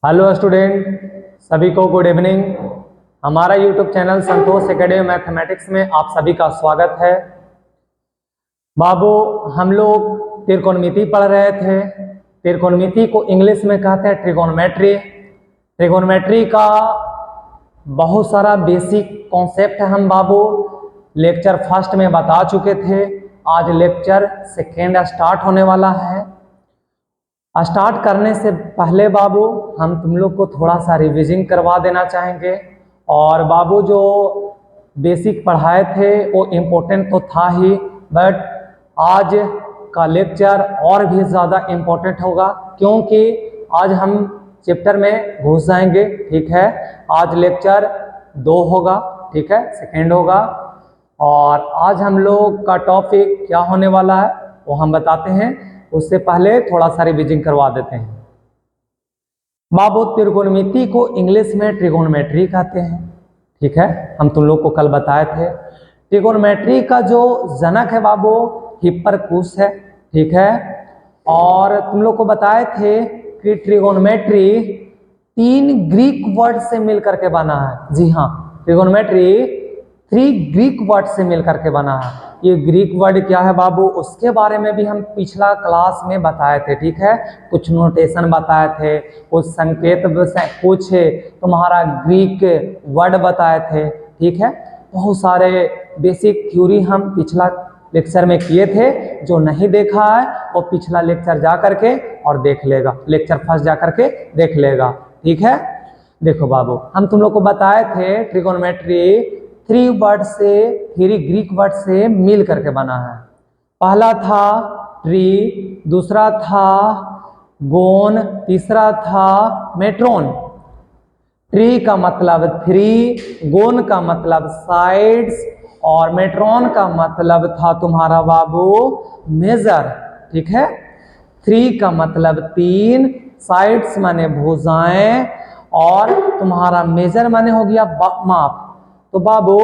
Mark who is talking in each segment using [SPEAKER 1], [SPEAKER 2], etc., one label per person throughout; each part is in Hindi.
[SPEAKER 1] हेलो स्टूडेंट, सभी को गुड इवनिंग। हमारा यूट्यूब चैनल संतोष एकेडमी मैथमेटिक्स में आप सभी का स्वागत है। बाबू, हम लोग त्रिकोणमिति पढ़ रहे थे। त्रिकोणमिति को इंग्लिश में कहते हैं ट्रिगोनोमेट्री। ट्रिगोनोमेट्री का बहुत सारा बेसिक कॉन्सेप्ट हम बाबू लेक्चर फर्स्ट में बता चुके थे। आज लेक्चर सेकेंड स्टार्ट होने वाला है। स्टार्ट करने से पहले बाबू हम तुम लोग को थोड़ा सा रिवीजिंग करवा देना चाहेंगे। और बाबू जो बेसिक पढ़ाए थे वो इम्पोर्टेंट तो था ही, बट आज का लेक्चर और भी ज़्यादा इम्पोर्टेंट होगा क्योंकि आज हम चैप्टर में घुस जाएंगे। ठीक है, आज लेक्चर 2 होगा, ठीक है, सेकेंड होगा। और आज हम लोग का टॉपिक क्या होने वाला है वो हम बताते हैं। उससे पहले थोड़ा सा रिवीजिंग करवा देते हैं। बाबू, त्रिकोणमिति को इंग्लिश में ट्रिगोनोमेट्री कहते हैं। ठीक है, हम तुम लोग को कल बताए थे। ट्रिगोनोमेट्री का जो जनक है बाबू हिप्परकुस है। ठीक है, और तुम लोग को बताए थे कि ट्रिगोनोमेट्री 3 ग्रीक वर्ड से मिलकर के बना है। जी हाँ, ट्रिगोनोमेट्री 3 ग्रीक वर्ड से मिलकर के बना है। ये ग्रीक वर्ड क्या है बाबू, उसके बारे में भी हम पिछला क्लास में बताए थे। ठीक है, कुछ नोटेशन बताए थे, कुछ संकेत, कुछ तुम्हारा ग्रीक वर्ड बताए थे। ठीक है, बहुत सारे बेसिक थ्योरी हम पिछला लेक्चर में किए थे। जो नहीं देखा है वो पिछला लेक्चर जा करके और देख लेगा, लेक्चर फर्स्ट जा करके देख लेगा। ठीक है, देखो बाबू, हम तुम लोग को बताए थे ट्रिगोनोमेट्री 3 ग्रीक वर्ड से मिल करके बना है। पहला था ट्री, दूसरा था गोन, तीसरा था मेट्रोन। ट्री का मतलब 3, गोन का मतलब साइड्स, और मेट्रोन का मतलब था तुम्हारा बाबू मेजर। ठीक है, 3 का मतलब 3, साइड्स माने भुजाएं, और तुम्हारा मेजर माने हो गया माप। तो बाबू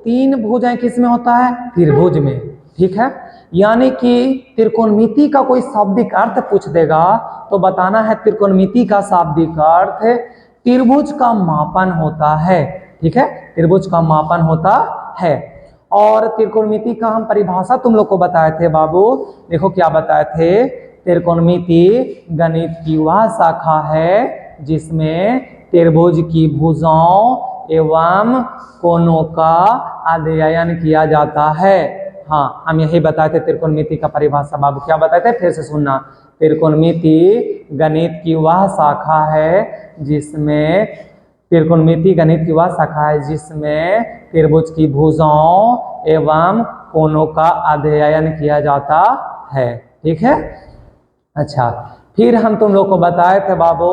[SPEAKER 1] 3 भुजाएं किस में होता है? त्रिभुज में। ठीक है, यानी कि त्रिकोणमिति का कोई शाब्दिक अर्थ पूछ देगा तो बताना है त्रिकोणमिति का शाब्दिक अर्थ त्रिभुज का मापन होता है। ठीक है, त्रिभुज का मापन होता है। और त्रिकोणमिति का हम परिभाषा तुम लोग को बताए थे बाबू। देखो क्या बताए थे, त्रिकोणमिति गणित की वह शाखा है जिसमें त्रिभुज की भुजाओं एवं कोणों का अध्ययन किया जाता है। हाँ, हम यही बताए थे त्रिकोणमिति का परिभाषा बाबू। क्या बताए थे, फिर से सुनना। त्रिकोणमिति गणित की वह शाखा है जिसमें त्रिकोणमिति गणित की वह शाखा है जिसमें त्रिभुज की भुजाओं एवं कोणों का अध्ययन किया जाता है। ठीक है, अच्छा, फिर हम तुम लोग को बताए थे बाबू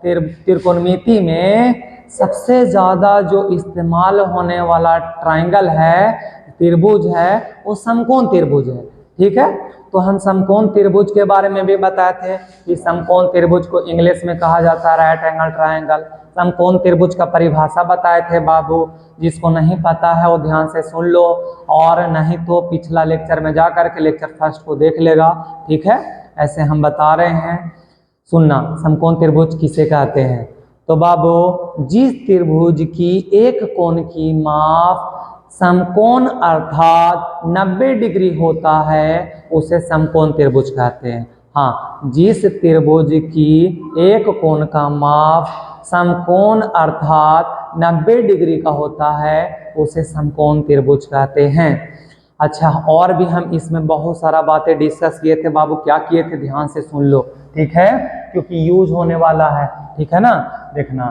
[SPEAKER 1] त्रिकोणमिति में सबसे ज्यादा जो इस्तेमाल होने वाला ट्रायंगल है, त्रिभुज है, वो समकोण त्रिभुज है। ठीक है, तो हम समकोण त्रिभुज के बारे में भी बताए थे कि समकोण त्रिभुज को इंग्लिश में कहा जाता है राइट एंगल ट्रायंगल। समकोण त्रिभुज का परिभाषा बताए थे बाबू। जिसको नहीं पता है वो ध्यान से सुन लो, और नहीं तो पिछला लेक्चर में जा करके लेक्चर फर्स्ट को देख लेगा। ठीक है, ऐसे हम बता रहे हैं। सुनना, समकोण त्रिभुज किसे कहते हैं? तो बाबू, जिस त्रिभुज की एक कोण की माप समकोण अर्थात 90 डिग्री होता है उसे समकोण त्रिभुज कहते हैं। हाँ, जिस त्रिभुज की एक कोण का माप समकोण अर्थात 90 डिग्री का होता है उसे समकोण त्रिभुज कहते हैं। अच्छा, और भी हम इसमें बहुत सारा बातें डिस्कस किए थे बाबू। क्या किए थे, ध्यान से सुन लो। ठीक है, क्योंकि यूज होने वाला है। ठीक है ना, देखना,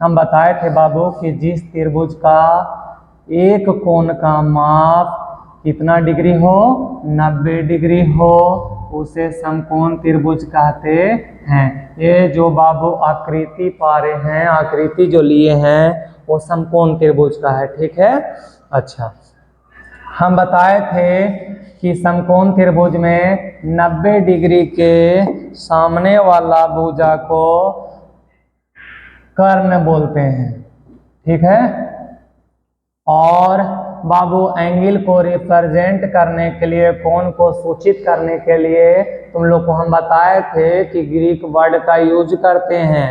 [SPEAKER 1] हम बताए थे बाबू कि जिस त्रिभुज का एक कोण का माप कितना डिग्री हो, 90 डिग्री हो, उसे समकोण त्रिभुज कहते हैं। ये जो बाबू आकृति पा रहे हैं, आकृति जो लिए हैं वो समकोण त्रिभुज का है। ठीक है, अच्छा, हम बताए थे कि समकोण त्रिभुज में 90 डिग्री के सामने वाला भुजा को कर्ण बोलते हैं। ठीक है, और बाबू एंगल को रिप्रेजेंट करने के लिए, कोण को सूचित करने के लिए तुम लोग को हम बताए थे कि ग्रीक वर्ड का यूज करते हैं।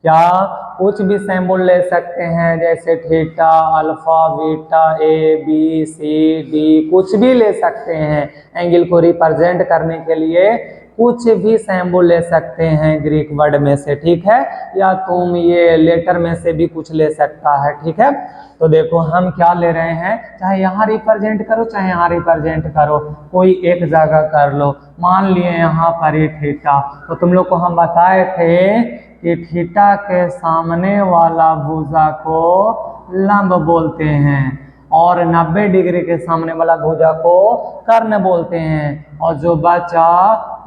[SPEAKER 1] क्या कुछ भी सिंबल ले सकते हैं, जैसे थीटा, अल्फा, बीटा, ए, बी, सी, डी, कुछ भी ले सकते हैं। एंगल को रिप्रेजेंट करने के लिए कुछ भी सिंबल ले सकते हैं ग्रीक वर्ड में से, ठीक है, या तुम ये लेटर में से भी कुछ ले सकता है, ठीक है। तो देखो हम क्या ले रहे हैं, चाहे यहाँ रिप्रेजेंट करो चाहे यहाँ रिप्रेजेंट करो, कोई एक जगह कर लो। मान लिए यहाँ पर ये थीटा, तो तुम लोग को हम बताए थे कि थीटा के सामने वाला भुजा को लंब बोलते हैं और 90 डिग्री के सामने वाला भुजा को कर्ण बोलते हैं, और जो बचा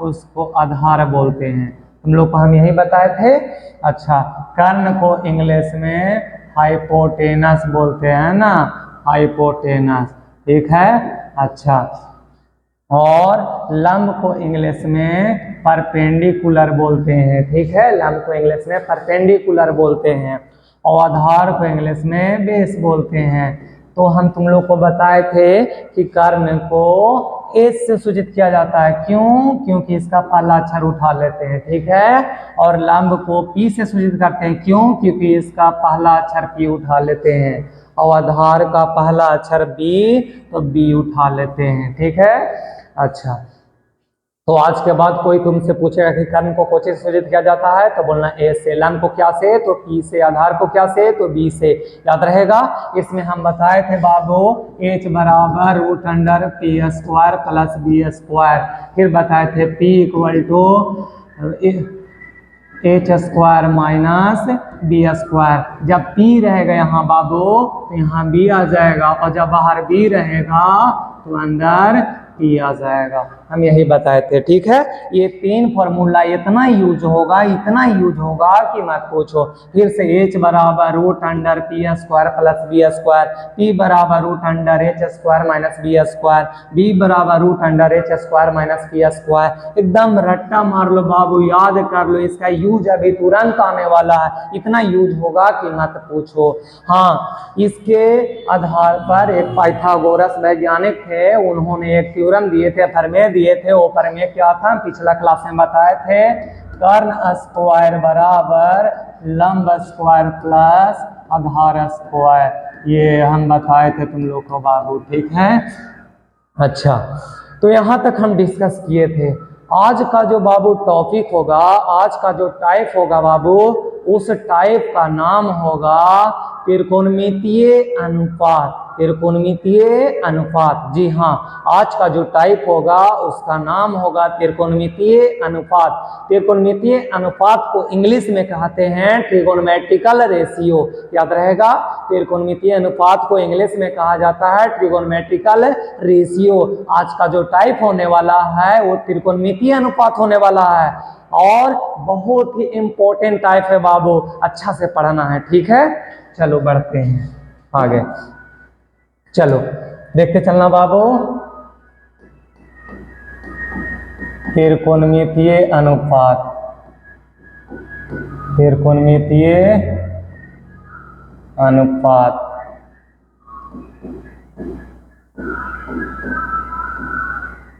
[SPEAKER 1] उसको आधार बोलते हैं। तुम लोग को हम यही बताए थे। अच्छा, कर्ण को इंग्लिश में हाइपोटेनस बोलते हैं ना, हाइपोटेनस, ठीक है। अच्छा, और लंब को इंग्लिश में परपेंडिकुलर बोलते हैं, ठीक है, लंब को इंग्लिश में परपेंडिकुलर बोलते हैं, और आधार को इंग्लिश में बेस बोलते हैं। तो हम तुम लोग को बताए थे कि कर्ण को एस से सूचित किया जाता है, क्यों? क्योंकि इसका पहला अक्षर उठा लेते हैं, ठीक है, और लंब को पी से सूचित करते हैं, क्यों? क्योंकि इसका पहला अक्षर पी उठा लेते हैं, और आधार का पहला अक्षर बी, तो बी उठा लेते हैं, ठीक है। अच्छा, तो आज के बाद कोई तुमसे पूछेगा कि कर्ण को कौन से सूचित किया जाता है, तो बोलना ए से, लंब को क्या से, तो पी से, आधार को क्या से, तो बी से, याद रहेगा। इसमें हम बताए थे बाबू एच बराबर root under P square plus B square, फिर बताए थे P equal to H square minus B square. जब पी रहेगा यहाँ बाबू तो यहाँ बी आ जाएगा, और जब बाहर बी रहेगा तो अंदर पी आ जाएगा, हम यही बताए थे, ठीक है। ये तीन फॉर्मूला इतना यूज होगा, इतना यूज होगा कि मत पूछो। फिर से एच बराबर root under P square plus B square, P बराबर root under H square minus B square, B बराबर root under H square minus P square. एकदम रट्टा मार लो बाबू, याद कर लो, इसका यूज अभी तुरंत आने वाला है, इतना यूज होगा कि मत पूछो। हाँ, इसके आधार पर एक पाइथागोरस वैज्ञानिक थे, उन्होंने एक थ्योरम दिए थे, प्रमेय दिए थे। वो प्रमेय क्या था, पिछला क्लास में बताए थे, कर्ण स्क्वायर बराबर लंब स्क्वायर प्लस आधार स्क्वायर, ये हम बताए थे तुम लोग को बाबू, ठीक है। अच्छा, तो यहाँ तक हम डिस्कस किए थे। आज का जो बाबू टॉपिक होगा, आज का जो टाइप होगा बाबू, उस टाइप का नाम होगा त्रिकोणमितीय अनुपात, त्रिकोणमितीय अनुपात। जी हाँ, आज का जो टाइप होगा उसका नाम होगा त्रिकोणमितीय अनुपात। त्रिकोणमितीय अनुपात को इंग्लिश में कहते हैं ट्रिगोनोमेट्रिकल रेशियो, याद रहेगा। त्रिकोणमितीय अनुपात को इंग्लिश में कहा जाता है ट्रिगोनोमेट्रिकल रेशियो। आज का जो टाइप होने वाला है वो त्रिकोणमितीय अनुपात होने वाला है, और बहुत ही इंपॉर्टेंट टाइप है बाबू, अच्छा से पढ़ना है, ठीक है। चलो बढ़ते हैं आगे, चलो देखते चलना बाबू। त्रिकोणमितीय अनुपात, त्रिकोणमितीय अनुपात,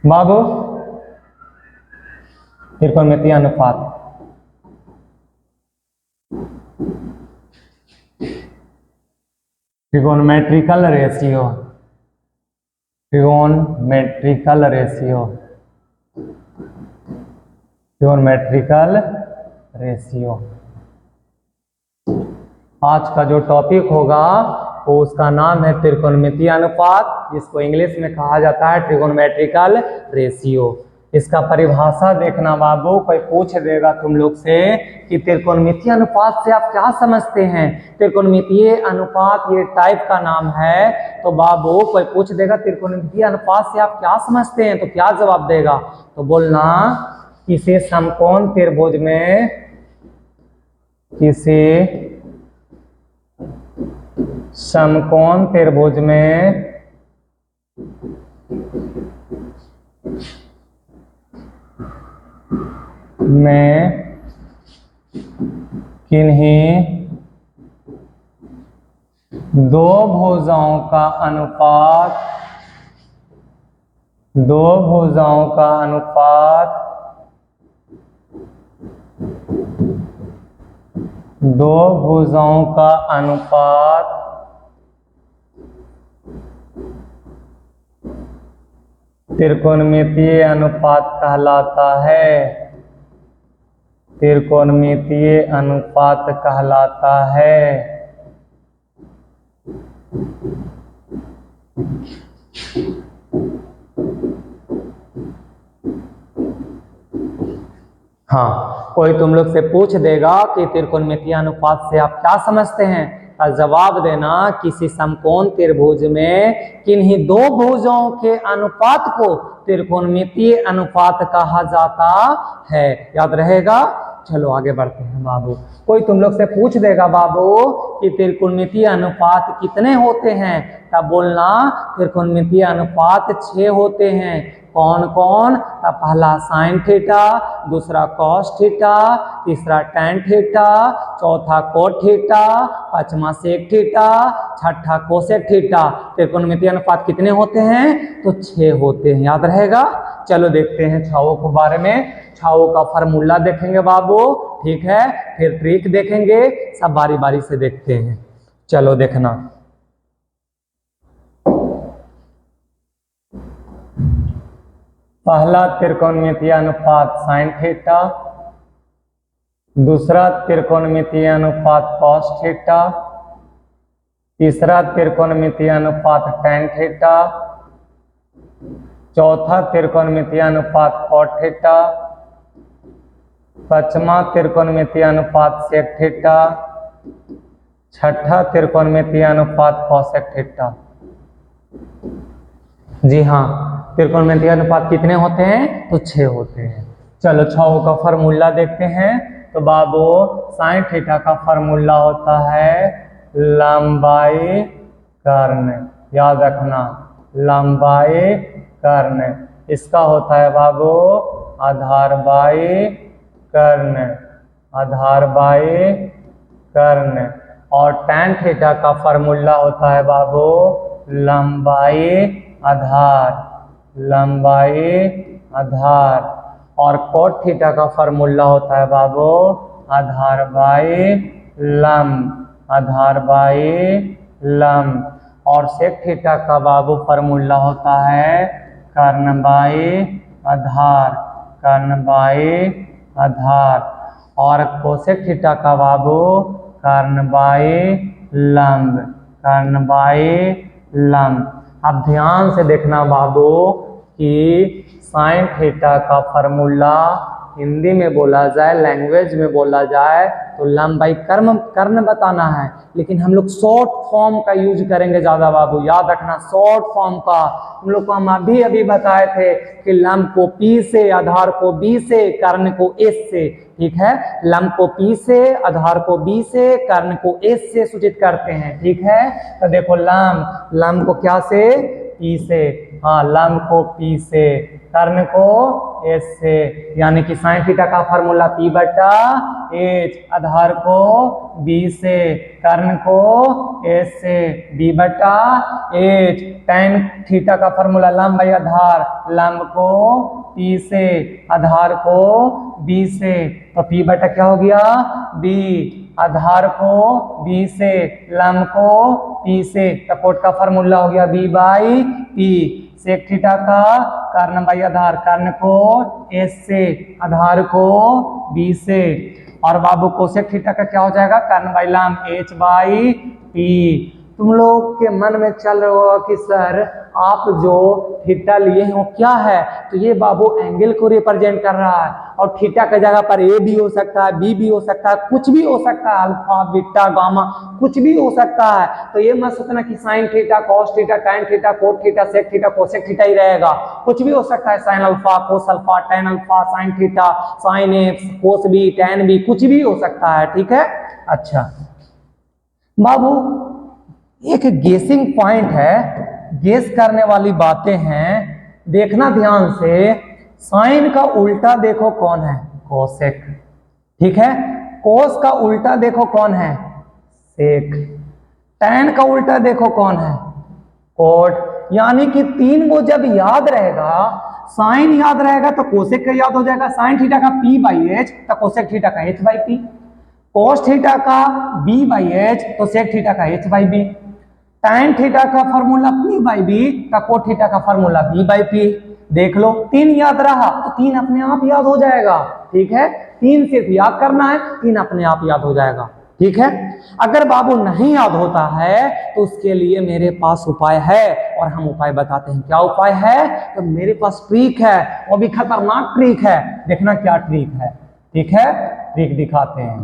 [SPEAKER 1] बाबू त्रिकोणमितीय अनुपात, trigonometrical ratio, trigonometrical ratio, trigonometrical ratio. आज का जो टॉपिक होगा वो उसका नाम है त्रिकोणमितीय अनुपात, जिसको इंग्लिश में कहा जाता है ट्रिगोनोमेट्रिकल रेशियो। इसका परिभाषा देखना बाबू, कोई पूछ देगा तुम लोग से कि त्रिकोणमितीय अनुपात से आप क्या समझते हैं, त्रिकोणमितीय अनुपात ये टाइप का नाम है, तो बाबू कोई पूछ देगा त्रिकोणमितीय अनुपात से आप क्या समझते हैं, तो क्या जवाब देगा, तो बोलना किसी समकोण त्रिभुज में, किसी समकोण त्रिभुज में किन्हीं दो भुजाओं का अनुपात, दो भुजाओं का अनुपात दो भुजाओं का अनुपात त्रिकोणमितीय अनुपात कहलाता है। त्रिकोणमितीय अनुपात कहलाता है। हाँ, कोई तुम लोग से पूछ देगा कि त्रिकोणमितीय अनुपात से आप क्या समझते हैं, तो जवाब देना किसी समकोण त्रिभुज में किन्हीं दो भुजाओं के अनुपात को त्रिकोणमितीय अनुपात कहा जाता है। याद रहेगा। चलो आगे बढ़ते हैं बाबू। कोई तुम लोग से पूछ देगा बाबू कि त्रिकोणमितीय अनुपात कितने होते हैं, तब बोलना त्रिकोणमितीय अनुपात 6 होते हैं। कौन कौन? तो पहला साइन थीटा, दूसरा कॉस थीटा, तीसरा टैन थीटा, चौथा कोट थीटा, पांचवा सेक थीटा, छठा कोसेक थीटा। त्रिकोणमितीय अनुपात कितने होते हैं? तो 6 होते हैं। याद रहेगा। चलो देखते हैं छाओ के बारे में। छाओ का फार्मूला देखेंगे बाबू, ठीक है, फिर ट्रिक देखेंगे, सब बारी बारी से देखते हैं। चलो देखना। पहला त्रिकोणमितीय अनुपात साइन थीटा, दूसरा त्रिकोणमितीय अनुपात कॉस थीटा, तीसरा त्रिकोणमितीय अनुपात टैन थीटा, चौथा त्रिकोणमितीय अनुपात कॉट थीटा, पांचवा त्रिकोणमितीय अनुपात सेक थीटा, छठा त्रिकोणमितीय अनुपात कोसेक थीटा। जी हाँ, त्रिकोणमितीय अनुपात कितने होते हैं? तो 6 होते हैं। चलो छाओ का फार्मूला देखते हैं। तो बाबू साइन थीटा का फार्मूला होता है लंबाई कर्ण। याद रखना, लंबाई कर्ण। इसका होता है बाबू आधार बाई कर्ण, आधार बाई कर्ण। और टैन थीटा का फार्मूला होता है बाबू लंबाई आधार, लंबाई आधार। और कोट थीटा का फार्मूला होता है बाबू आधार बाई लंब, आधार बाई लंब। और सेक थीटा का बाबू फार्मूला होता है कर्ण बाई आधार, कर्ण बाई आधार। और कोसेक थीटा का बाबू कर्ण बाई लंब, कर्ण बाई लंब। अब ध्यान से देखना बाबू कि साइन थीटा का फार्मूला हिंदी में बोला जाए, लैंग्वेज में बोला जाए तो लंबाई कर्ण बताना है, लेकिन हम लोग शॉर्ट फॉर्म का यूज करेंगे ज्यादा बाबू। याद रखना शॉर्ट फॉर्म का। हम लोग को हम अभी बताए थे कि लंब को P से, आधार को B से, कर्ण को S से। ठीक है, लंब को P से, आधार को B से, कर्ण को S से सूचित करते हैं। ठीक है, तो देखो लंब को क्या से? P से। हाँ, लंब को P से, कर्ण को S से। यानी कि साइन थीटा का फार्मूला P बटा H, आधार को B से, कर्ण को S से, B बटा H। टैन थीटा का फार्मूला लंब बाई आधार, लंब को P से, आधार को B से। तो P बटा क्या हो गया? B। आधार को B से, लंब को P से, तो कोट का फार्मूला हो गया B by P। Sec theta का कर्ण बाई आधार, कर्ण को S से, आधार को B से। और बाबू कोसेक थीटा का क्या हो जाएगा? कर्ण बाई लंब H बाई P। तुम लोग के मन में चल रहा होगा कि सर आप जो थीटा लिए हैं वो क्या है? तो ये बाबू एंगल को रिप्रेजेंट कर रहा है। और थीटा की जगह पर A भी हो सकता है, B भी हो सकता है, कुछ भी हो सकता है, अल्फा बीटा गामा कुछ भी हो सकता है। तो ये मत सोचना कि sine theta, cos theta, tan theta, cot theta, sec theta, cosec theta ही रहेगा। कुछ भी हो सकता है, sine alpha, cos alpha, tan alpha, sine theta, sine x, cos B, tan B, कुछ भी हो सकता है। ठीक है। अच्छा बाबू, एक गेसिंग पॉइंट है, गेस करने वाली बातें हैं, देखना ध्यान से। साइन का उल्टा देखो कौन है? कोसेक। ठीक है, कोस का उल्टा देखो कौन है? सेक। टैन का उल्टा देखो कौन है? कोट। यानी कि 3 वो जब याद रहेगा, साइन याद रहेगा तो कोसेक का याद हो जाएगा, साइन थीटा का P बाई H तो कोसेक थीटा का H by P। Cos theta का b बाई एच तो सेक थीटा का h by B, tan theta का फॉर्मूला p बाई बी का कोट थीटा का फॉर्मूला b बाई पी। देख लो 3 याद रहा तो 3 अपने आप याद हो जाएगा, ठीक है। 3 सिर्फ याद करना है, 3 अपने आप याद हो जाएगा, ठीक है। अगर बाबू नहीं याद होता है तो उसके लिए मेरे पास उपाय है और हम उपाय बताते हैं। क्या उपाय है? तो मेरे पास ट्रिक है, वो भी खतरनाक ट्रिक है। देखना क्या ट्रिक है, ठीक है। ट्रिक दिखाते हैं,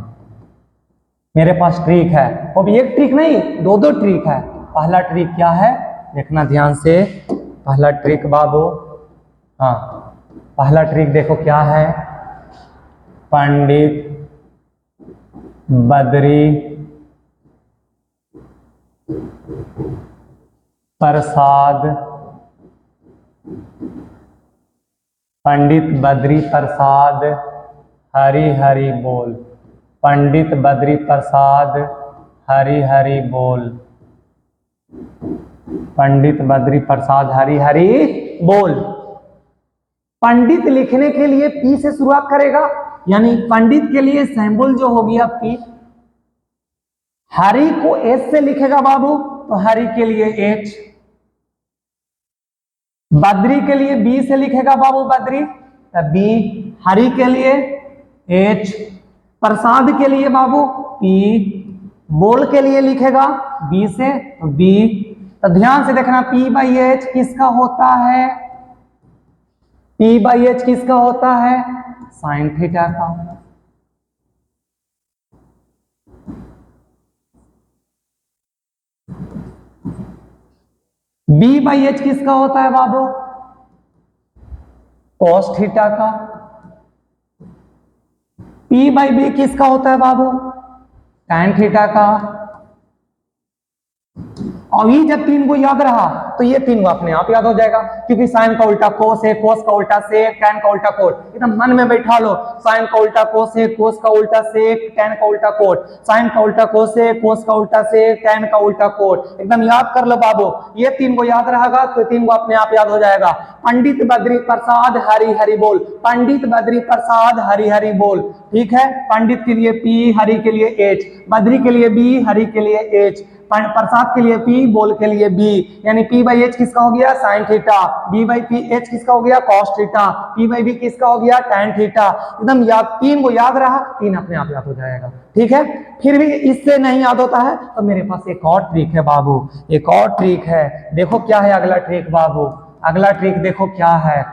[SPEAKER 1] मेरे पास ट्रिक है, वो भी एक ट्रिक नहीं, दो दो ट्रिक है। पहला ट्रिक क्या है, देखना ध्यान से। पहला ट्रिक बाबू, हाँ पहला ट्रिक देखो क्या है। पंडित बद्री प्रसाद, पंडित बद्री प्रसाद हरि हरि बोल, पंडित बद्री प्रसाद हरि हरि बोल, पंडित बद्री प्रसाद हरि हरि बोल। पंडित लिखने के लिए पी से शुरुआत करेगा, यानी पंडित के लिए सिंबल जो हो गया पी। हरि को एस से लिखेगा बाबू तो हरि के लिए एच, बद्री के लिए बी से लिखेगा बाबू बद्री तो बी, हरि के लिए एच, प्रसाद के लिए बाबू पी, बोल के लिए लिखेगा बी से तो बी। तो ध्यान से देखना पी बाई एच किसका होता है, पी बाई एच किसका होता है, साइन थीटा का। बी बाई एच किसका होता है बाबू, कॉस थीटा का। पी बाई बी किसका होता है बाबू, टैन थीटा का। और ये जब 3 को याद रहा तो ये 3 को अपने आप याद हो जाएगा, क्योंकि साइन का उल्टा कोस है, कोस का उल्टा सेक, टैन का उल्टा कोट। एकदम मन में बैठा लो, साइन का उल्टा कोस है, कोस का उल्टा सेक, टैन का उल्टा कोट, साइन का उल्टा कोस है, कोस का उल्टा सेक, टैन का उल्टा कोट। एकदम याद कर लो बाबू, ये 3 को याद रहेगा तो 3 को अपने आप याद हो जाएगा। पंडित बद्री प्रसाद हरि हरि बोल, पंडित बद्री प्रसाद हरि हरि बोल, ठीक है। पंडित के लिए पी, हरि के लिए एच, बद्री के लिए बी, हरि के लिए एच, प्रसाद के लिए पी, बोल के लिए बी। यानी पी बाई एच किसका हो गया, sine theta, B by P H किसका हो गया, cos theta, P by B किसका हो गया, टैन थीटा। एकदम याद, 3 को याद रहा, 3 अपने आप याद हो जाएगा, ठीक है। फिर भी इससे नहीं याद होता है तो मेरे पास एक और ट्रिक है बाबू, एक और ट्रिक है। देखो क्या है अगला ट्रिक बाबू, अगला ट्रिक देखो क्या है।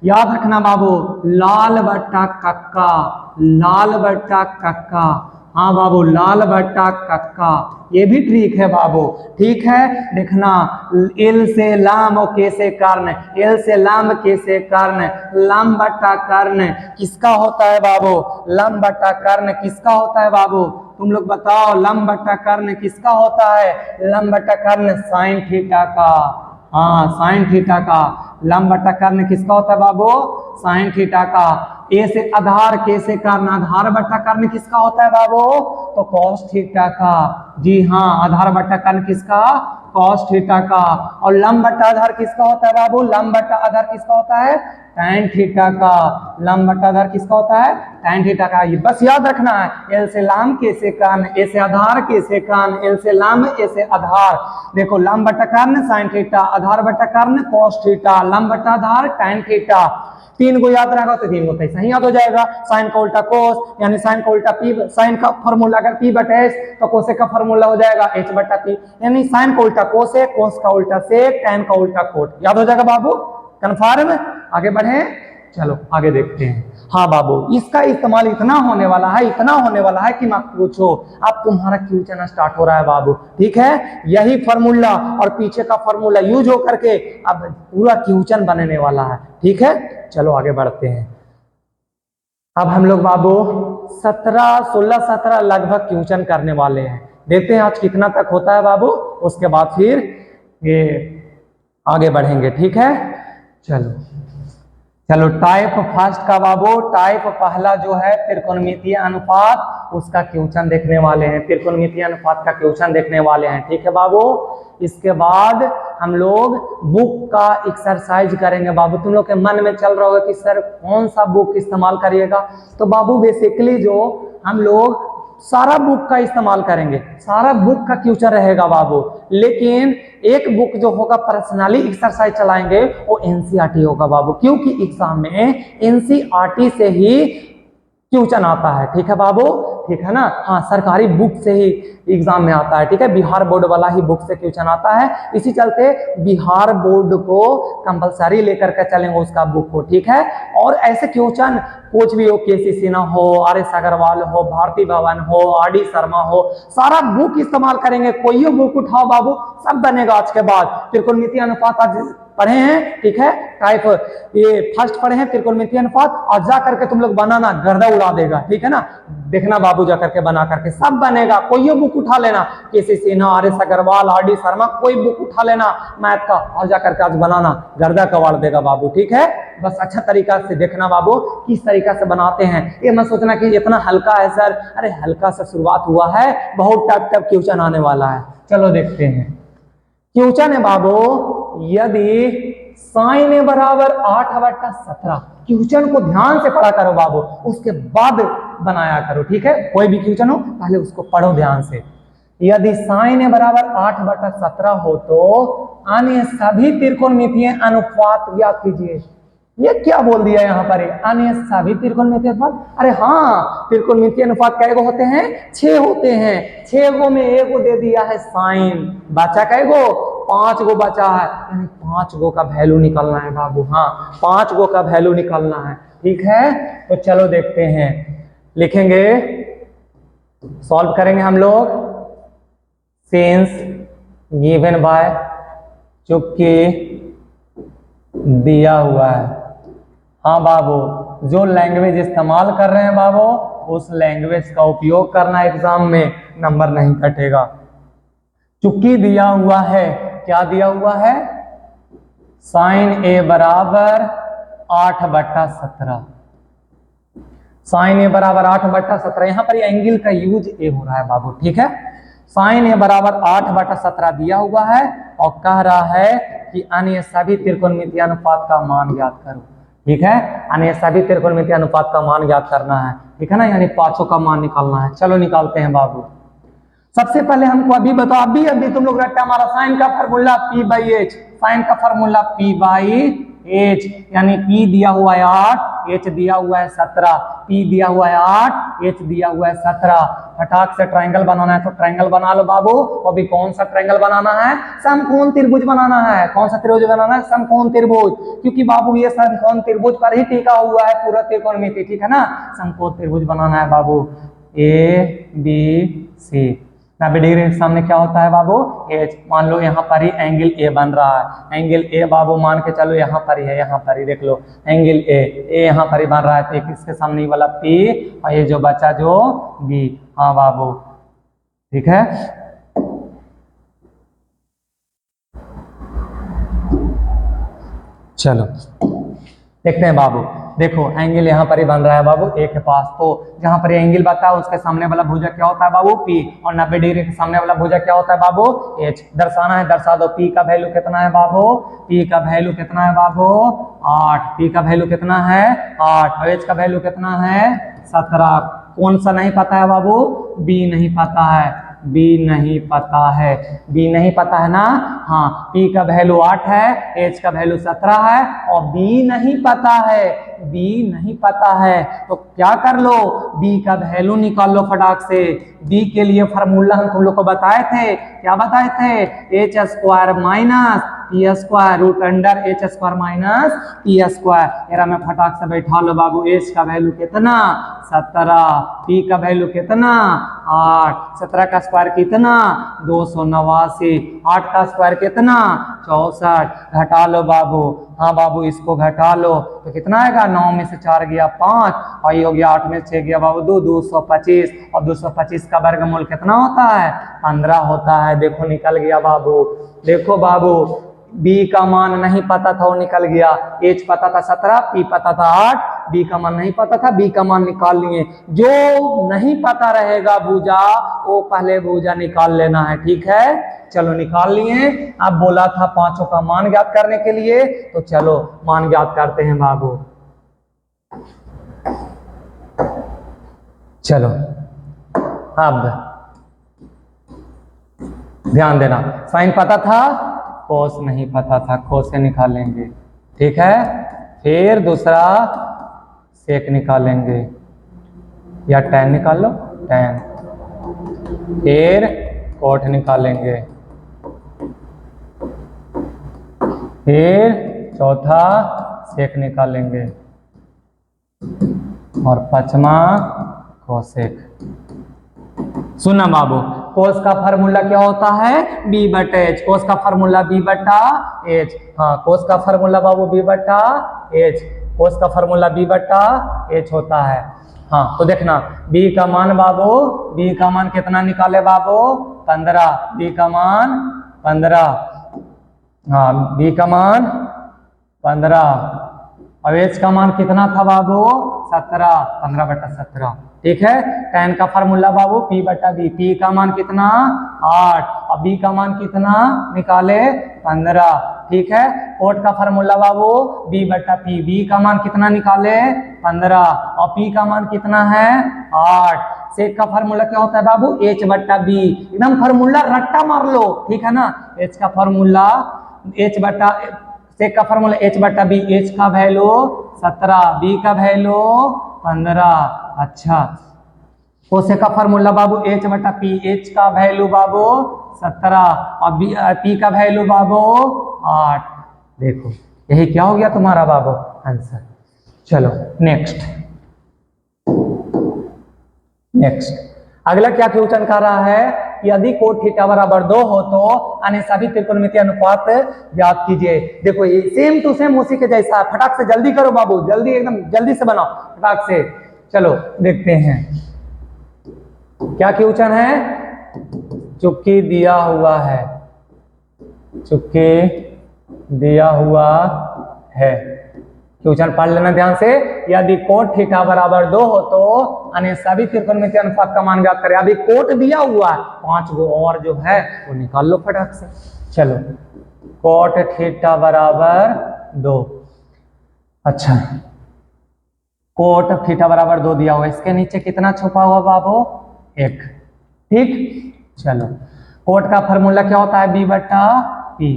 [SPEAKER 1] याद रखना बाबू, लाल बट्टा कक्का, लाल बट्टा कक्का। हाँ बाबू, लाल बट्टा कक्का, ये भी ट्रिक है बाबू, ठीक है। देखना, एल से लाम और के से कर्ण, एल से लाम के से कर्ण, लम बट्टा कर्ण किसका होता है बाबू, लम बट्टा कर्ण किसका होता है बाबू, तुम लोग बताओ, लम बट्टा कर्ण किसका होता है, लम बट्टा कर्ण साइन थीटा का। हाँ साइन थीटा का, लम बट्टा कर्ण किसका होता है बाबू, साइन थीटा का। ए से आधार, के से कर्ण, आधार बट्टा कर्ण किसका होता है बाबू, तो कॉस थीटा का। जी हाँ, आधार बट्टा कर्ण किसका, कॉस थीटा का। और लंब बट्टा आधार किसका होता है बाबू, लंब बट्टा आधार किसका होता है, टैन थीटा का। लंब बट्टा आधार किसका होता है, टैन थीटा का। ये बस याद रखना है, एल से लाम, के से कर्ण, ए से आधार, के से कर्ण, एल से लाम, ए से आधार। देखो लंब बट्टा कर्ण साइन थीटा, आधार बट्टा कर्ण कॉस थीटा, लंब बट्टा आधार टैन थीटा। 3 को याद रहेगा तो 3 को कैसा ही याद हो जाएगा। साइन का उल्टा कोस, यानी साइन का उल्टा पी, साइन का फॉर्मूला अगर पी बटा एस तो कोसे का फॉर्मूला हो जाएगा एच बटा पी, यानी साइन का उल्टा कोस है, कोस का उल्टा सेक, टैन का उल्टा कोट। याद हो जाएगा बाबू, कन्फर्म। आगे बढ़े, चलो आगे देखते हैं। हाँ बाबू, इसका इस्तेमाल इतना होने वाला है, इतना होने वाला है कि मत पूछो। अब तुम्हारा क्वेश्चन स्टार्ट हो रहा है बाबू, ठीक है। यही फॉर्मूला और पीछे का फॉर्मूला यूज हो करके अब पूरा क्वेश्चन बनने वाला है, ठीक है। चलो आगे बढ़ते हैं। अब हम लोग बाबू 16 लगभग क्वेश्चन करने वाले हैं। देखते हैं आज कितना तक होता है बाबू, उसके बाद फिर ये आगे बढ़ेंगे, ठीक है। चलो चलो, टाइप फर्स्ट का बाबू, टाइप पहला जो है त्रिकोणमितीय अनुपात, उसका क्वेश्चन देखने वाले हैं। त्रिकोणमितीय अनुपात का क्वेश्चन देखने वाले हैं, ठीक है बाबू। इसके बाद हम लोग बुक का एक्सरसाइज करेंगे बाबू। तुम लोग के मन में चल रहा होगा कि सर कौन सा बुक इस्तेमाल करिएगा, तो बाबू बेसिकली जो हम लोग सारा बुक का इस्तेमाल करेंगे, सारा बुक का क्वेश्चन रहेगा बाबू। लेकिन एक बुक जो होगा पर्सनली एक्सरसाइज चलाएंगे वो एनसीईआरटी होगा बाबू, क्योंकि एग्जाम में एनसीईआरटी से ही क्वेश्चन आता है। ठीक है बाबू, ठीक है ना। हाँ, सरकारी बुक से ही एग्जाम में आता है। ठीक है, बिहार बोर्ड वाला ही बुक से क्वेश्चन आता है, इसी चलते बिहार बोर्ड को कंपलसरी लेकर के चलेंगे उसका बुक को। ठीक है, और ऐसे क्वेश्चन कुछ भी हो, केसी सिन्हा हो, आर एस अग्रवाल हो, भारती भवन हो, आर डी शर्मा हो, सारा बुक इस्तेमाल करेंगे। कोई बुक उठाओ बाबू, सब बनेगा आज के बाद। त्रिकोणमितीय अनुपात आज पढ़े हैं, ठीक है, टाइप ये फर्स्ट पढ़े हैं त्रिकोणमितीय अनुपात, और जा करके तुम लोग बनाना, गर्दा उड़ा देगा। ठीक है ना, देखना बाबू जा करके बना करके, सब बनेगा। कोई बुक उठा लेना, K C Sinha, R S Agarwal, R D Sharma, कोई बुक उठा लेना मैथ का, और जा करके आज बनाना, गर्दा कबाड़ देगा बाबू। ठीक है, बस अच्छा तरीका से देखना बाबू किस तरीका से बनाते हैं। ये मत सोचना कि इतना हल्का है सर, अरे हल्का से शुरुआत हुआ है, बहुत टफ टफ क्वेश्चन आने वाला है। चलो देखते हैं क्वेश्चन है बाबू। यदि साइन ए बराबर 8/17, क्वेश्चन को ध्यान से पढ़ा करो बाबू, उसके बाद बनाया करो। ठीक है, कोई भी क्वेश्चन हो पहले उसको पढ़ो ध्यान से। यदि साइन ए बराबर 8/17 हो तो अन्य सभी त्रिकोणमितीय अनुपात ज्ञात कीजिए। ये क्या बोल दिया यहाँ पर, अन्य सभी त्रिकोणमितीय अनुपात। अरे हाँ, त्रिकोणमितीय अनुपात कै गो होते हैं, 6 होते हैं। 6 गो में एक गो दे दिया है साइन, बचा कै गो, 5 गो बचा है, यानी 5 गो का वैल्यू निकालना है बाबू। हाँ, 5 गो का वैल्यू निकालना है। ठीक है, तो चलो देखते हैं, लिखेंगे, सॉल्व करेंगे हम लोग। सिंस गिवन बाय, चूंकि दिया हुआ है। हाँ बाबू, जो लैंग्वेज इस्तेमाल कर रहे हैं बाबू उस लैंग्वेज का उपयोग करना, एग्जाम में नंबर नहीं कटेगा। चूंकि दिया हुआ है, क्या दिया हुआ है, साइन ए बराबर 8/17, साइन ए बराबर 8/17। यहां पर एंगल का यूज ए हो रहा है बाबू। ठीक है, साइन ए बराबर 8/17 दिया हुआ है और कह रहा है कि अन्य सभी त्रिकोणमितीय अनुपात का मान ज्ञात करो। ठीक है, अन्य सभी त्रिकोणमितीय अनुपात का मान ज्ञात करना है। ठीक है ना, यानी पांचों का मान निकालना है। चलो निकालते हैं बाबू। सबसे पहले हमको अभी बताओ, अभी तुम लोग रट्टा हमारा साइन का फार्मूला P/H, साइन का फार्मूला P/H, यानी P दिया हुआ है 8, H दिया हुआ है 17, P दिया हुआ है 8, H दिया हुआ है 17। फटाक से ट्रायंगल बनाना है तो ट्रायंगल बना लो बाबू। अभी कौन सा ट्रायंगल बनाना है, समकोण त्रिभुज बनाना है। कौन सा त्रिभुज बनाना है, समकोण त्रिभुज, क्योंकि बाबू ये समकोण त्रिभुज पर ही टिका हुआ है पूरा त्रिकोणमिति। ठीक है ना, समकोण त्रिभुज बनाना है बाबू, ABC। 90 डिग्री के सामने क्या होता है बाबू, एच। मान लो यहाँ पर ही एंगल ए बन रहा है, एंगल ए बाबू मान के चलो यहाँ पर ही है, यहाँ पर ही देख लो एंगल ए यहाँ पर ही बन रहा है, तो एक इसके सामने वाला पी और ये जो बचा जो बी। हाँ बाबू, ठीक है, चलो देखते हैं बाबू। देखो एंगल यहाँ पर ही बन रहा है बाबू ए के पास, तो जहां पर एंगल बता है उसके सामने वाला भुजा क्या होता है बाबू, पी, और 90 डिग्री के सामने वाला भुजा क्या होता है बाबू, एच। दर्शाना है, दर्शा दो। पी का वैल्यू कितना है बाबू, पी का वैल्यू कितना है बाबू 8, पी का वैल्यू कितना है 8, और एच का वैल्यू कितना है 17। कौन सा नहीं पता है बाबू, बी नहीं पता है, बी नहीं पता है, बी नहीं पता है ना। हाँ, P का वैल्यू 8 है, H का वैल्यू 17 है और B नहीं पता है, B नहीं पता है, तो क्या कर लो, B का वैल्यू निकाल लो फटाक से। B के लिए फार्मूला हम तुम लोग को बताए थे, क्या बताए थे, h² minus p² root under h² minus p²। एरा में फटाक से बैठा लो बाबू। H का वैल्यू कितना 17, P का वैल्यू कितना 8, 17 का स्क्वायर कितना 289, 8 का स्क्वायर कितना 64। घटा लो बाबू। हाँ बाबू, इसको घटा लो तो कितना आएगा, 9 में से 4 गया 5 और ये हो गया 8 में से 6 गया बाबू 2, 225, और 225 का वर्गमूल कितना होता है 15 होता है। देखो निकल गया बाबू। देखो बाबू, B का मान नहीं पता था, वो निकल गया। H पता था 17, P पता था 8, B का मान नहीं पता था, B का मान निकाल लिए। जो नहीं पता रहेगा भुजा, वो पहले भुजा निकाल लेना है। ठीक है, चलो निकाल लिए। अब बोला था पांचों का मान ज्ञात करने के लिए, तो चलो मान ज्ञात करते हैं बाबू। चलो अब ध्यान देना, साइन पता था, कोस नहीं पता था, कोस से निकालेंगे, ठीक है। फिर दूसरा सेक निकालेंगे, या tan निकाल लो, tan। फिर कोट निकालेंगे, फिर चौथा सेक निकालेंगे, और पांचवा कोसेक। सुना बाबू, कोस का फार्मूला क्या होता है, b बटा h। कोस का फार्मूला b बटा h। हाँ, कोस का फार्मूला बाबू b बटा h। कोस का फार्मूला b बटा h होता है। हाँ, तो देखना b का मान बाबू, b का मान कितना निकाले बाबू, 15। b का मान 15। हाँ, b का मान 15। अब h का मान कितना था बाबू, 17। 15 बटा 17, ठीक है। tan का फार्मूला बाबू p बटा b। p का मान कितना, 8। और b का मान कितना निकाले, 15, ठीक है। कोट का फार्मूला बाबू b बटा p। b का मान कितना निकाले, 15, और p का मान कितना है, 8। सेक का फार्मूला क्या होता है बाबू, h बटा b। एकदम फार्मूला रट्टा मार लो, ठीक है ना। h का फार्मूला h बटा, सेक का फार्मूला h बटा b। h का वैल्यू 17, b का वैल्यू 15। अच्छा, कोसेक का फार्मूला बाबू h बटा p। h का वैल्यू बाबू 17, और p का वैल्यू बाबू 8। देखो यही क्या हो गया तुम्हारा बाबू आंसर। चलो नेक्स्ट, अगला क्या क्वेश्चन कर रहा है, यदि कोट थीटा बराबर 2 हो तो अन्य सभी त्रिकोणमितीय अनुपात याद कीजिए। देखो ये सेम टू सेम उसी के जैसा, फटाक से जल्दी करो बाबू, जल्दी एकदम जल्दी से बनाओ फटाक से। चलो देखते हैं क्या क्वेश्चन है। चुक्की दिया हुआ है, चुक्की दिया हुआ है, क्वेश्चन पढ़ लेना ध्यान से। यदि कोट थीटा बराबर 2 हो तो अन्य सभी त्रिकोणमितीय अनुपात का मान ज्ञात करें। अभी कोट दिया हुआ है, 5 गो और जो है वो निकाल लो फटाक से। चलो कोट थीटा बराबर 2। अच्छा, कोट थीटा बराबर 2 दिया हुआ है, इसके नीचे कितना छुपा हुआ बाबू, 1, ठीक। चलो कोट का फॉर्मूला क्या होता है, b बटा p।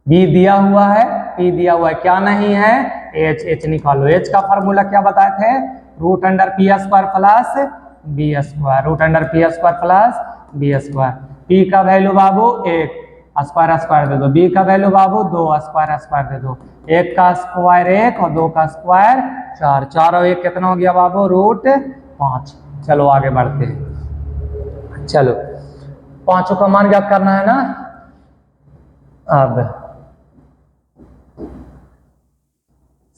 [SPEAKER 1] b दिया हुआ है, p दिया हुआ है, क्या नहीं है, h निकालो। h का फॉर्मूला क्या बताए थे, root under P square plus B square, root under P square plus B square. p का वैल्यू बाबू 1, स्क्वायर स्क्वायर दे दो। b का वैल्यू बाबू 2, स्क्वायर स्क्वायर दे दो। 1 का स्क्वायर 1 और 2 का स्क्वायर 4, 4 और 1 कितना हो गया बाबू, रूट 5। चलो आगे बढ़ते हैं। चलो पांचों का मान ज्ञात करना है ना। अब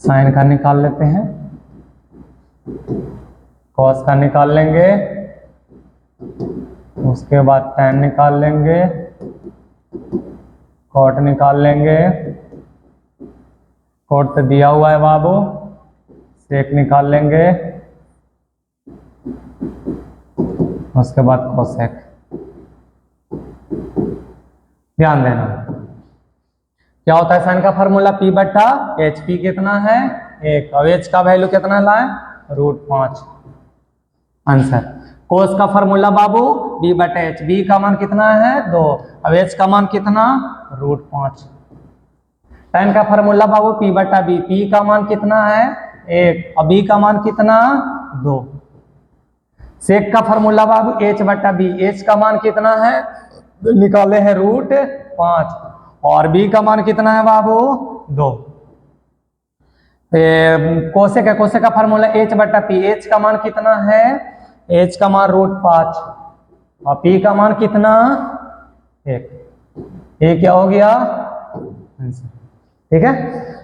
[SPEAKER 1] साइन का निकाल लेते हैं, कॉस का निकाल लेंगे, उसके बाद tan निकाल लेंगे, कॉट निकाल लेंगे, कॉट तो दिया हुआ है बाबू, सेक निकाल लेंगे, उसके बाद कोसेक। ध्यान देना क्या होता है, साइन का फार्मूला p बटा h। p कितना है, 1, और h का वैल्यू कितना लाए, रूट 5 आंसर। कोस का फार्मूला बाबू b बटा h। b का मान कितना है, 2, अब h का मान कितना, रूट 5। tan का फार्मूला बाबू p बटा b। p का मान कितना है, 1, और b का मान कितना, 2। सेक का फार्मूला बाबू h बटा b। h का मान कितना है, निकाले हैं रूट 5, और b का मान कितना है बाबू, 2। कोसेक है, कोसेक का फार्मूला h बटा p। h का मान कितना है, h का मान रूट 5, और p का मान कितना, 1। ये क्या हो गया आंसर, ठीक है।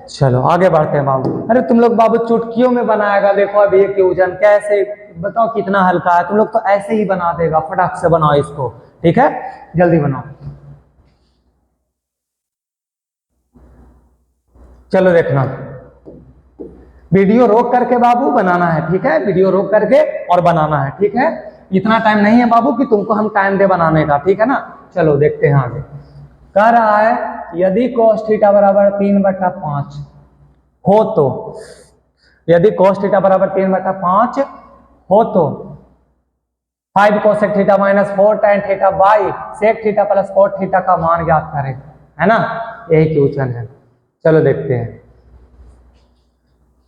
[SPEAKER 1] चलो आगे बढ़ते हैं बाबू। अरे तुम लोग बाबू चुटकियों में बनाएगा, देखो अब ये क्वेश्चन कैसे, बताओ कितना हल्का है। तुम लोग तो ऐसे ही बना देगा, फटाक से बनाओ इसको, ठीक है, जल्दी बनाओ। चलो देखना, वीडियो रोक करके बाबू बनाना है, ठीक है, वीडियो रोक करके और बनाना है, ठीक है। इतना टाइम नहीं है बाबू कि तुमको हम टाइम दे बनाने का, ठीक है ना। चलो देखते हैं आगे। कह रहा है यदि cos थीटा बराबर 3 बटा 5 हो तो, यदि cos थीटा बराबर 3 बटा 5 हो तो 5 cosec theta minus 4 tan theta by sec theta plus cot theta का मान ज्ञात करें, है ना, यही क्वेश्चन है। चलो देखते हैं।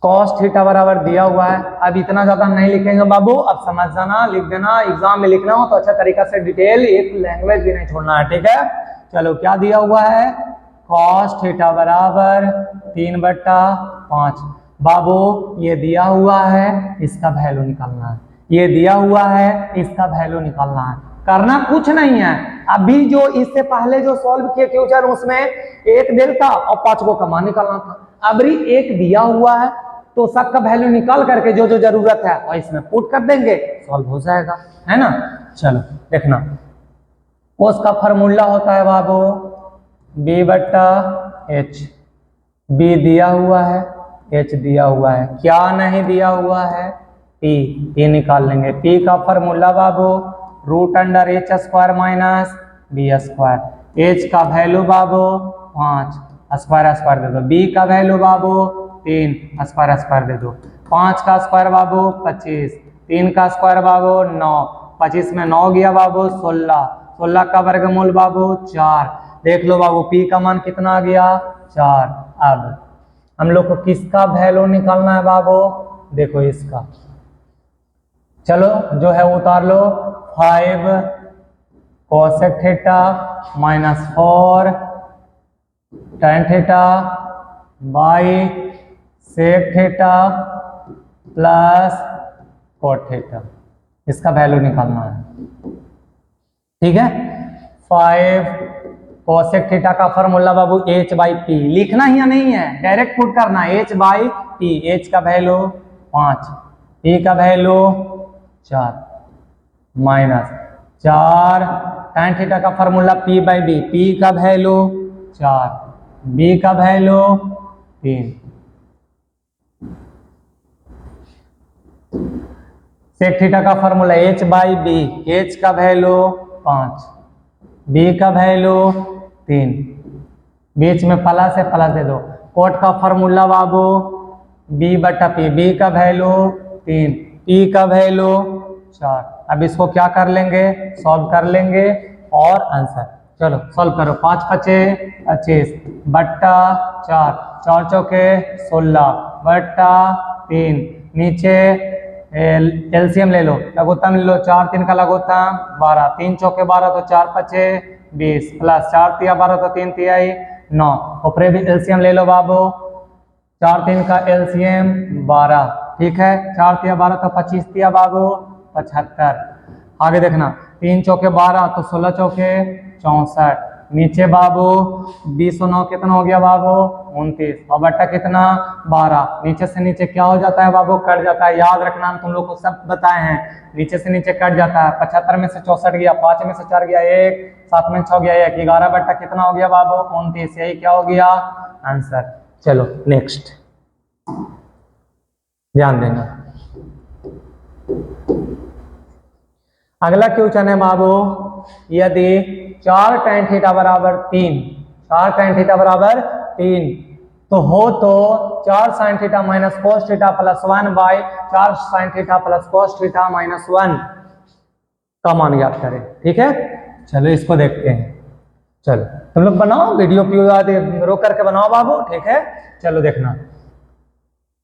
[SPEAKER 1] कॉस थीटा बराबर दिया हुआ है। अब इतना ज्यादा नहीं लिखेंगे बाबू, अब समझ जाना, लिख देना, एग्जाम में लिखना हो तो अच्छा तरीका से डिटेल, एक लैंग्वेज भी नहीं छोड़ना है, ठीक है। चलो क्या दिया हुआ है, कॉस थीटा बराबर 3/5। बाबू ये दिया हुआ है, इसका वैल्यू निकालना है, ये दिया हुआ है, इसका वैल्यू निकालना है, करना कुछ नहीं है। अभी जो इससे पहले जो सॉल्व किए क्वेश्चन उसमें एक डेल्टा और 5 को का मान निकालना था। अब एक दिया हुआ है तो सबका वैल्यू निकाल करके जो जो जरूरत है और इसमें पुट कर देंगे, सॉल्व हो जाएगा, है ना। चलो देखना, कोस का फॉर्मूला होता है बाबू B/H। B दिया हुआ है, H दिया हुआ है, क्या नहीं दिया हुआ है, P निकाल लेंगे। P का फॉर्मूला बाबू √H² माइनस B²। H का वैल्यू बाबू 5, स्क्वायर दे दो। B का वैल्यू बाबू 3, स्क्वायर दे दो। 5 का स्क्वायर बाबू 25, 3 का स्क्वायर बाबू 9, 25 में 9 गया बाबू 16, 16 का वर्गमूल बाबू 4। देख लो बाबू P का मान कितना आ गया, 4। अब हम लोग को किसका वैल्यू निकालना है बाबू, देखो इसका, चलो जो है उतार लो। 5 cosec theta minus 4 tan theta by sec theta plus cot theta, इसका वैल्यू निकालना है, ठीक है। 5 कोसेक थीटा का फॉर्मूला बाबू H/P, लिखना ही नहीं है, डायरेक्ट पुट करना है, H/P। H का वैल्यू 5, P का वैल्यू 4 माइनस 4 tan थीटा का फॉर्मूला P/B। P का वैल्यू 4, B का वैल्यू 3, सेक थीटा का फॉर्मूला H/B। H का वैल्यू 5, B का वैल्यू 3, बीच में प्लस है, प्लस दे दो। कोट का फॉर्मूला बाबू B/P। B का वैल्यू 3, P का वैल्यू 4। अब इसको क्या कर लेंगे, सॉल्व कर लेंगे और आंसर, चलो सॉल्व करो। 5 × 5 = 25 बट्टा 4, 4 चौके 16 बट्टा 3, नीचे एलसीएम ले लो, लघुत्तम ले लो, 4 3 का लघुत्तम 12, 3 चौके 12 तो 4 5 20 प्लस 4 तिया 12 तो 3 तिहाई 9, ऊपरे भी एलसीएम ले लो बाबू, 4 3 का एलसीएम 12, ठीक है। 4 तिया 12 तो 25 तिया बाबू 75। आगे देखना, 3 चौके 12 तो 16 चौके 64, नीचे बाबू 20 और 9 कितना हो गया बाबू 29, और बट्टा कितना 12, नीचे से नीचे क्या हो जाता है बाबू, कट जाता है। याद रखना, हम तुम लोग को सब बताए हैं, नीचे से नीचे कट जाता है। 75 में से 64 गया, 5 में से 4 गया 1, 7 में 6 गया 1, 11 बट्टा कितना हो गया बाबू 29, यही क्या हो गया आंसर। चलो नेक्स्ट ध्यान देना, अगला क्वेश्चन है बाबू, यदि 4 tan थीटा बराबर 3, 4 tan थीटा बराबर 3 तो हो तो 4 sin theta minus cos theta plus 1 by 4 sin theta plus cos theta minus 1 का मान ज्ञात करें, ठीक है। चलो इसको देखते हैं, चलो तुम लोग बनाओ, वीडियो रोक करके बनाओ बाबू, ठीक है। चलो देखना,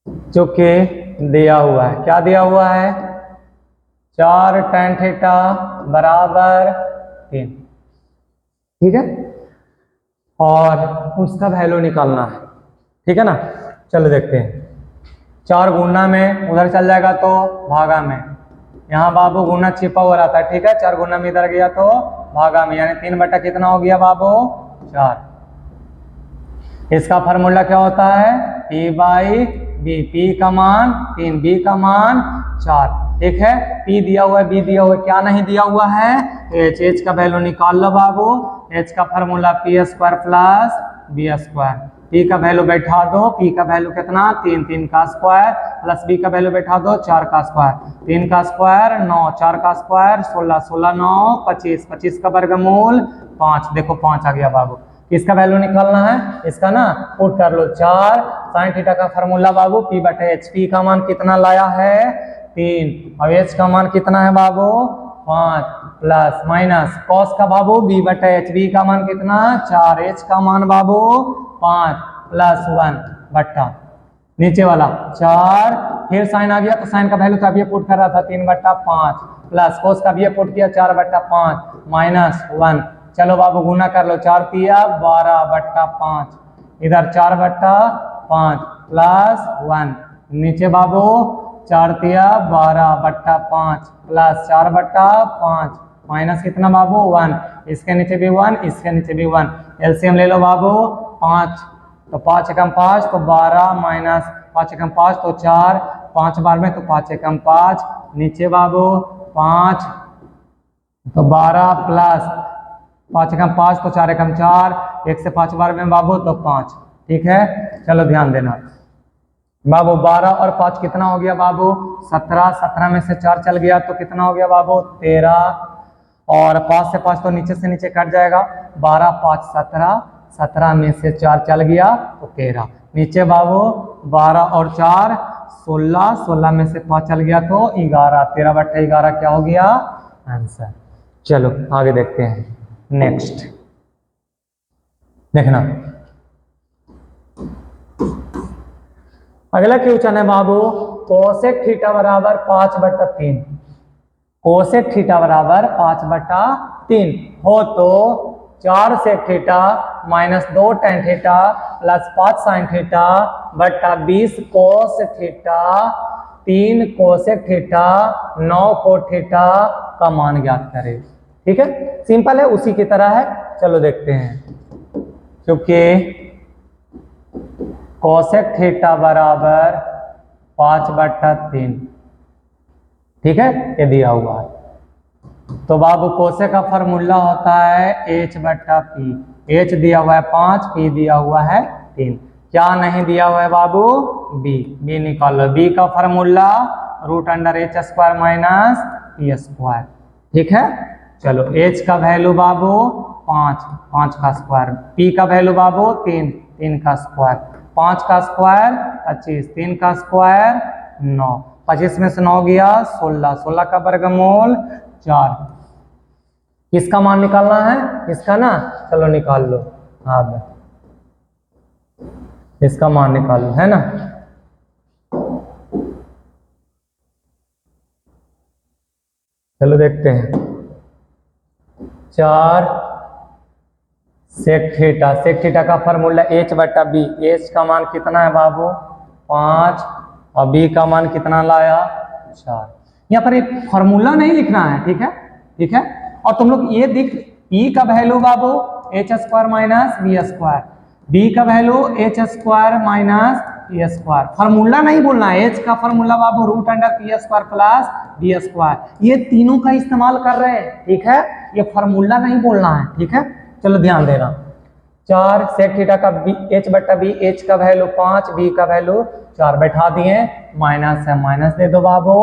[SPEAKER 1] जो कि दिया हुआ है, क्या दिया हुआ है, 4 tan थीटा बराबर 3, ठीक है, और उसका वैल्यू निकालना है, ठीक है ना। चलो देखते हैं, 4 गुना में उधर चल जाएगा तो भागा में, यहाँ बाबू गुना छिपा हुआ रहता है, ठीक है। 4 गुना में इधर गया तो भागा में, यानी 3 बटा कितना हो गया बाबू 4। इसका फॉर्मूला क्या होता है, P/B। P का मान 3, B का मान 4, ठीक है। P दिया हुआ है, B दिया हुआ है, क्या नहीं दिया हुआ है, H का वैल्यू निकाल लो बाबू। H का formula P² plus B²। P का वैल्यू बैठा दो, P का वैल्यू कितना 3, 3 का स्क्वायर प्लस B का वैल्यू बैठा दो 4 का स्क्वायर, 3 का स्क्वायर 9, 4 का स्क्वायर 16, 16 9 25, 25 का वर्गमूल 5, देखो 5 आ गया बाबू। इसका वैल्यू निकालना है, इसका ना पुट कर लो। 4 sin थीटा का फॉर्मूला बाबू P/H। P का मान कितना लाया है 3, और H का मान कितना है बाबू 5 प्लस माइनस कॉस का बाबू b बटा h, b का मान कितना 4, h का मान बाबू 5 प्लस 1 बटा नीचे वाला 4, फिर साइन आ गया तो साइन का वैल्यू तो अभी पुट कर रहा था 3 बटा 5 प्लस कोस का भी पुट किया 4 बटा 5 माइनस 1। चलो बाबू गुना कर लो, 4 तिया 12 बटा 5, इधर 4 बटा 5 प्लस 1, नीचे बाबू 4 तिया 12 बटा 5 प्लस 4 बटा 5 माइनस कितना बाबू 1, इसके नीचे भी 1, इसके नीचे भी 1, एलसीएम ले लो बाबू 5, तो 5 एकम 5 तो 12 माइनस 5 एकम 5 तो 4, 5 बार में तो 5 एकम 5, नीचे बाबू 5 तो 12 प्लस 5 एकम 5 तो 4 एकम 4, 1 से 5 बार में बाबू तो 5। ठीक है, चलो ध्यान देना बाबू 12 और 5 कितना हो गया बाबू 17, 17 में से 4 चल गया तो कितना हो गया बाबू 13, और 5 से 5 तो नीचे से नीचे कट जाएगा, 12 5 17, 17 में से 4 चल गया तो 13, नीचे बाबू 12 और 4 16, 16 में से 5 चल गया तो 11, 13 बटा 11 क्या हो गया आंसर। चलो आगे देखते हैं, नेक्स्ट देखना अगला क्वेश्चन है बाबू कोसेक थीटा बराबर 5 बटा 3, कोसेक थीटा बराबर 5 बटा 3 हो तो 4 sec theta minus 2 tan theta plus 5 sine theta बटा 20 cos theta 3 cosec theta 9 cot theta का मान ज्ञात करें। ठीक है, सिंपल है, उसी की तरह है। चलो देखते हैं, क्योंकि कोसेक थीटा बराबर 5 बटा 3, ठीक है, ये दिया हुआ है तो बाबू कोसेक का फॉर्मूला होता है h बटा पी, h दिया हुआ है 5, p दिया हुआ है 3, क्या नहीं दिया हुआ है बाबू b, b निकाल लो, b का formula root under h square minus p square. ठीक है, चलो h का वैल्यू बाबू 5, 5 का स्क्वायर, p का वैल्यू बाबू 3, 3 का स्क्वायर, 5 का स्क्वायर 25, 3 का स्क्वायर 9, 25 में से 9 गया 16, 16 का वर्गमूल 4, किसका मान निकालना है इसका ना, चलो निकाल लो, अब इसका मान निकाल लो, है ना। चलो देखते हैं, 4 सेक थीटा, सेक थीटा का फॉर्मूला h बटा बी, h का मान कितना है बाबू 5 और b का मान कितना लाया 4, यहाँ पर एक फॉर्मूला नहीं लिखना है। ठीक है, ठीक है, और तुम लोग ये दिख e का वैल्यू बाबू h square minus B square, b का value h square minus P square, formula नहीं बोलना है, h का फॉर्मूला बाबू root under P square plus B square, ये तीनों का इस्तेमाल कर रहे हैं। ठीक है, ये फॉर्मूला नहीं बोलना है। ठीक है, चलो ध्यान देना, 4 सेक थीटा का h बटा बी, h का वैल्यू 5, b का वैल्यू 4 बैठा दिए, माइनस है माइनस दे दो बाबू,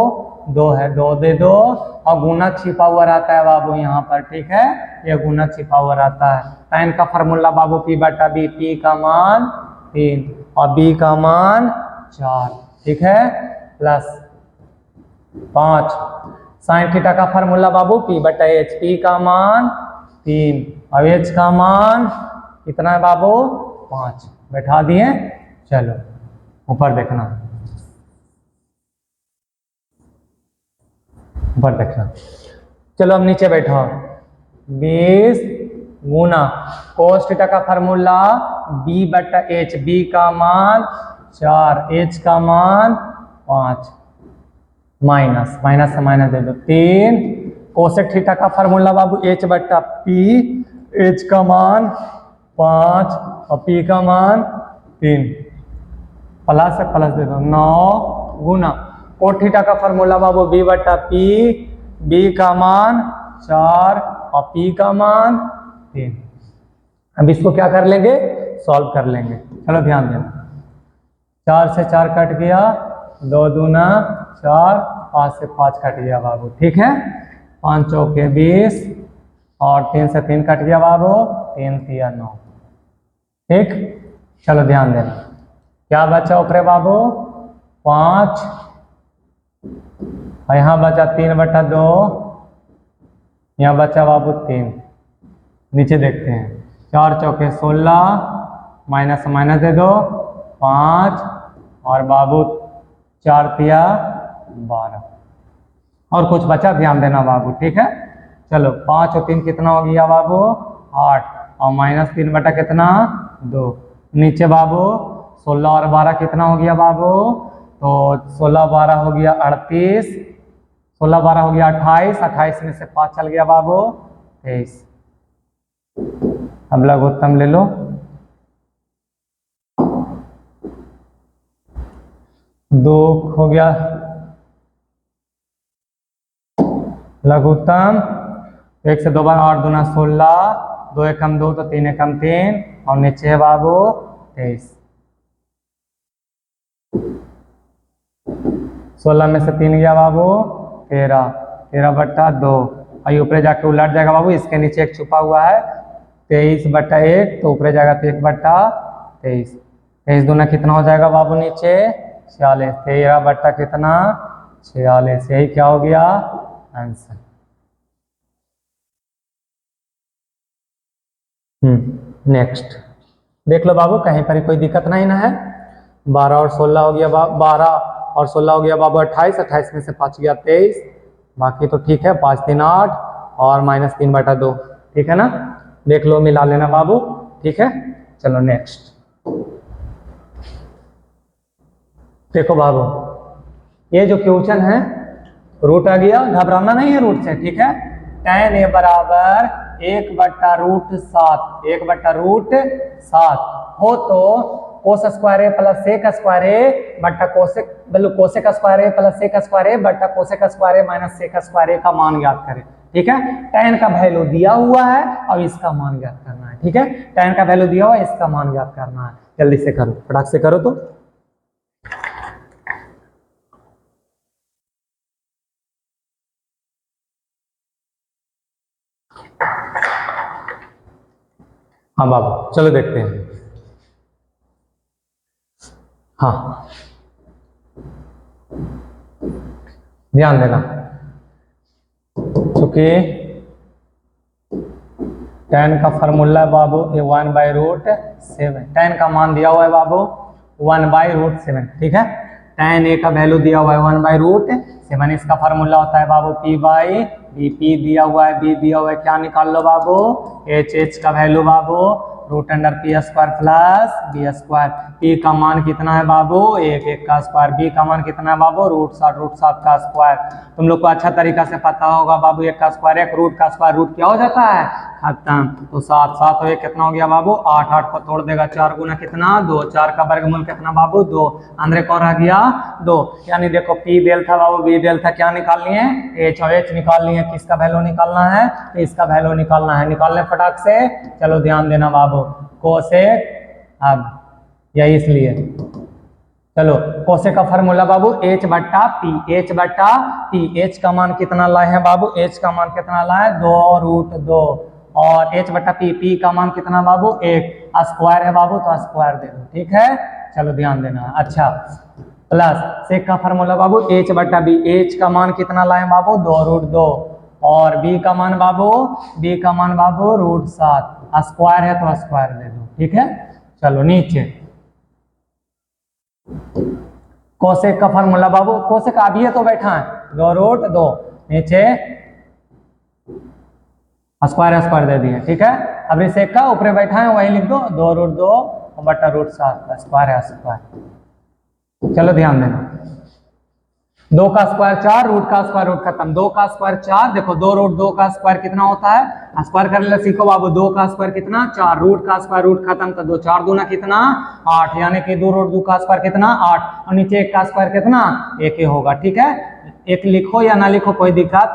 [SPEAKER 1] 2 है 2 दे दो, और गुणक छिपा हुआ रहता है बाबू यहाँ पर। ठीक है, ये गुणक छिपा हुआ रहता है, टाइम का फॉर्मूला बाबू p बटा बी, p का मान 3 और b का मान 4। ठीक है, प्लस 5 साइन थीटा का फॉर्मूला बाबू p बटा h, p का मान 3 और h का मान कितना है बाबू 5, बैठा दिए। चलो ऊपर देखना, ऊपर देखना, चलो अब नीचे बैठो, 20 गुना कोस थीटा का फॉर्मूला b बटा h, b का मान 4, h का मान 5, माइनस माइनस से माइनस दे दो 3, कोसेक थीटा का फॉर्मूला बाबू h बटा p, h का मान 5 और p का मान 3, प्लस से प्लस दे दो 9 गुना कोट थीटा का फॉर्मूला बाबू b बटा p, b का मान 4 और p का मान 3। अब इसको क्या कर लेंगे, सॉल्व कर लेंगे। चलो ध्यान देना, 4 से 4 कट गया, 2 दूना 4, 5 से 5 कट गया बाबू। ठीक है, 5 चौके 20 और 3 से 3 कट गया बाबू, 3 तिया 9। ठीक, चलो ध्यान देना, क्या बचा ऊपरे बाबू 5 और यहाँ बचा 3 बटा 2 यहाँ बचा बाबू 3। नीचे देखते हैं, 4 चौके 16, माइनस माइनस दे दो 5, और बाबू 4 तिया 12। और कुछ बचा ध्यान देना बाबू, ठीक है। चलो 5 और 3 कितना हो गया बाबू 8, और माइनस 3 बटा कितना 2। नीचे बाबू 16 और 12 कितना हो गया बाबू, तो 16 12 हो गया 38, 16 12 हो गया 28, 28 में से 5 चल गया बाबू 23। अब लघुत्तम ले लो, दो हो गया लघुत्तम, 1 से 2 बार 8 दूना 16, 2 एकम 2 तो 3 एकम 3, और नीचे है बाबू 23। 16 में से 3 गया बाबू 13, 13 बट्टा 2, और ऊपर जाके उलट जाएगा बाबू, इसके नीचे एक छुपा हुआ है 23 बट्टा 1, तो ऊपर जाएगा तो 1 बट्टा 23। 23 दूना कितना हो जाएगा बाबू नीचे 46, 13 बट्टा कितना 46, यही क्या हो गया आंसर। नेक्स्ट देख लो बाबू, कहीं पर कोई दिक्कत नहीं ना है। 12 और 16 हो गया 12 और 16 हो गया बाबू 28, 28 में से 5 गया 23, बाकी तो ठीक है। 5 3 8 और माइनस 3 बटा 2, ठीक है ना। देख लो मिला लेना बाबू, ठीक है। चलो नेक्स्ट देखो बाबू, ये जो क्वेश्चन है रूट आ गया, घबराना नहीं है रूट से, ठीक है। tan a बराबर 1/√7, 1/√7 हो तो कोस स्क्वायर ए प्लस सेक स्क्वायर ए बट्टा कोसेक, मतलब कोसेक स्क्वायर ए प्लस सेक स्क्वायर ए बट्टा कोसेक स्क्वायर ए माइनस सेक स्क्वायर ए का मान ज्ञात करें, ठीक है। tan का वैल्यू दिया हुआ है और इसका मान ज्ञात करना है, ठीक है। tan का वैल्यू दिया हुआ है, इसका मान ज्ञात करना है। जल्दी से करो, फटाक से करो। तो हाँ बाबू चलो देखते हैं। हाँ ध्यान देना, क्योंकि tan का फार्मूला है बाबू 1/√7, tan का मान दिया हुआ है बाबू 1/√7, ठीक है। tan a का वैल्यू दिया हुआ है 1/√7, इसका फार्मूला होता है बाबू p/b, p दिया हुआ है, b दिया हुआ है, क्या निकाल लो बाबू h का वैल्यू बाबू √p² प्लस b²। p का मान कितना है बाबू 1, 1 का स्क्वायर, b का मान कितना है बाबू √7 का स्क्वायर। तुम लोग को अच्छा तरीका से पता होगा बाबू, 1 का स्क्वायर 1, रूट का स्क्वायर रूट क्या हो जाता है खत्म। तो 7 7 और 1 कितना हो गया बाबू 8, 8 को तोड़ देगा 4 गुना कितना 2, 4 का वर्गमूल कितना बाबू 2, अंदर एक और आ गया 2। यानी देखो p देल था बाबू, b देल था, क्या निकाल लिए h, और h निकाल लिए, किसका वैल्यू निकालना है तो इसका वैल्यू निकालना है। निकाल ले फटाक से, चलो ध्यान देना बाबू, कोसेक, अब यही इसलिए चलो कोसेक का फार्मूला बाबू h बट्टा p, h बट्टा p, h का मान कितना लाए हैं बाबू, h का मान कितना लाए 2√2, और h बट्टा p, p का मान कितना बाबू 1, स्क्वायर है बाबू तो स्क्वायर दे दो, ठीक है। चलो ध्यान देना, अच्छा प्लस सेक का फार्मूला बाबू h बट्टा b, h का मान कितना लाए बाबू 2√2, और b का मान बाबू √7, स्क्वायर है तो स्क्वायर दे दो, ठीक है। चलो नीचे कोसेक का फार्मूला बाबू, कोसेक अभी है तो बैठा है 2√2, नीचे स्क्वायर स्क्वायर दे दिए, ठीक है। अब सेक का ऊपर बैठा है वही लिख दो 2√2 बट्टा √7, स्क्वायर है स्क्वायर। चलो ध्यान देना, 2 का स्क्वायर 4, रूट का स्क्वायर रूट खत्म, 2 का स्क्वायर 4, देखो 2√2 का स्क्वायर कितना होता है, स्क्वायर करने लगे सीखो बाबू, 2 का स्क्वायर कितना 4, रूट का स्क्वायर रूट खत्म, तो 2 4 दूना कितना 8, यानी कि 2√2 का स्क्वायर कितना 8, और नीचे 1 का स्क्वायर कितना 1 ही होगा, ठीक है। 1 लिखो या ना लिखो कोई दिक्कत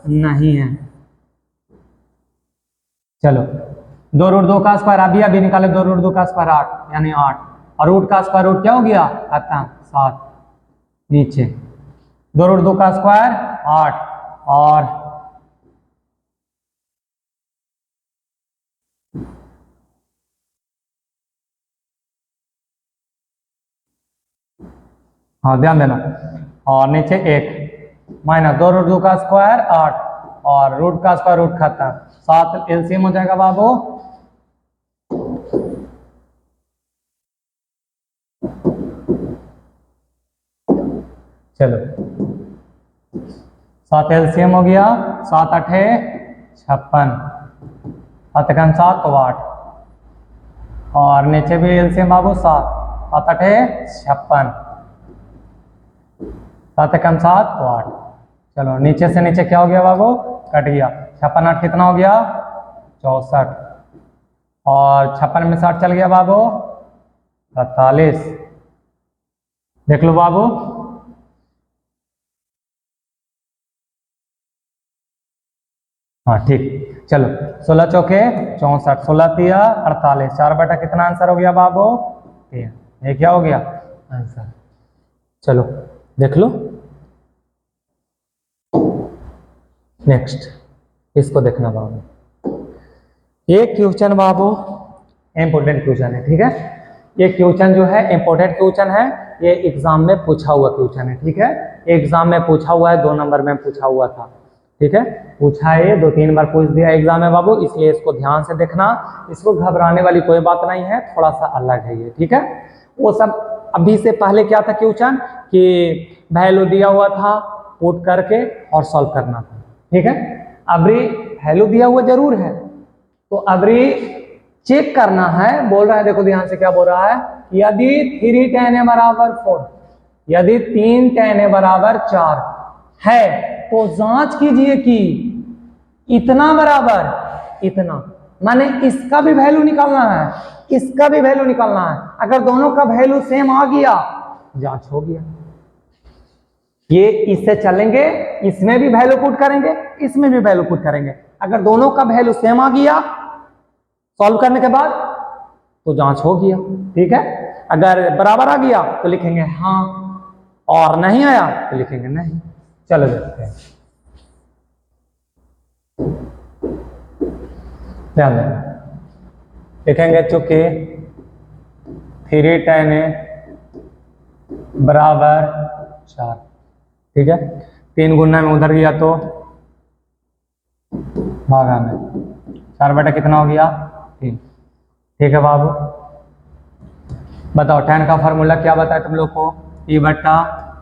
[SPEAKER 1] नहीं है। चलो 2√2 का स्क्वायर अभी निकाले, 2√2 का स्क्वायर 8 यानी 8, और रूट का स्क्वायर रूट क्या हो गया खत्म 7, नीचे 2√2 का स्क्वायर 8, और हाँ ध्यान देना, और नीचे 1 माइनस 2√2 का स्क्वायर 8, और रूट का स्क्वायर रूट खत्म, 7 एलसीएम हो जाएगा बाबू। चलो 7 एलसीएम हो गया, 7 8 56, 7 कम 7 तो 8, और नीचे भी एलसीएम बाबू 7, 7 8 56, 7 कम 7 तो 8। चलो नीचे से नीचे क्या हो गया बाबू, कट गया, 56 8 कितना हो गया 64, और 56 में 60 चल गया बाबू 48। देख लो बाबू, हाँ ठीक। चलो 16 चौके 64, 16 तिया 48, 4 बटा कितना आंसर हो गया बाबू 3। ये क्या हो गया आंसर। चलो देख लो नेक्स्ट, इसको देखना बाबू। ये क्वेश्चन बाबू इंपोर्टेंट क्वेश्चन है, ठीक है। ये क्वेश्चन जो है इंपोर्टेंट क्वेश्चन है, ये एग्जाम में पूछा हुआ क्वेश्चन है, ठीक है। एग्जाम में पूछा हुआ है, 2 नंबर में पूछा हुआ था, ठीक है। पूछा है, 2-3 बार पूछ दिया एग्जाम में बाबू, इसलिए इसको ध्यान से देखना। इसको घबराने वाली कोई बात नहीं है, थोड़ा सा अलग है ये, ठीक है। वो सब अभी से पहले क्या था क्वेश्चन कि वैल्यू दिया हुआ था, पुट करके और सॉल्व करना था, ठीक है। अभी वैल्यू दिया हुआ जरूर है, तो अभी चेक करना है। बोल रहा है, देखो ध्यान से क्या बोल रहा है, यदि 3 tan a बराबर 4, यदि 3 tan a बराबर 4 है तो जांच कीजिए कि इतना बराबर इतना, माने इसका भी वैल्यू निकालना है, इसका भी वैल्यू निकालना है। अगर दोनों का वैल्यू सेम आ गया, जांच हो गया। ये इससे चलेंगे, इसमें भी वैल्यू पुट करेंगे, इसमें भी वैल्यू पुट करेंगे। अगर दोनों का वैल्यू सेम आ गया सॉल्व करने के बाद तो जांच हो गया, ठीक है। अगर बराबर आ गया तो लिखेंगे हाँ, और नहीं आया तो लिखेंगे नहीं। चलो देखते हैं, ध्यान देना। लिखेंगे चूंकि 3 tan a बराबर 4, ठीक है। 3 गुना में उधर गया तो भागा में, 4 बटा कितना हो गया 3, ठीक है बाबू। बताओ tan का फॉर्मूला क्या बताया तुम लोग को, e बटा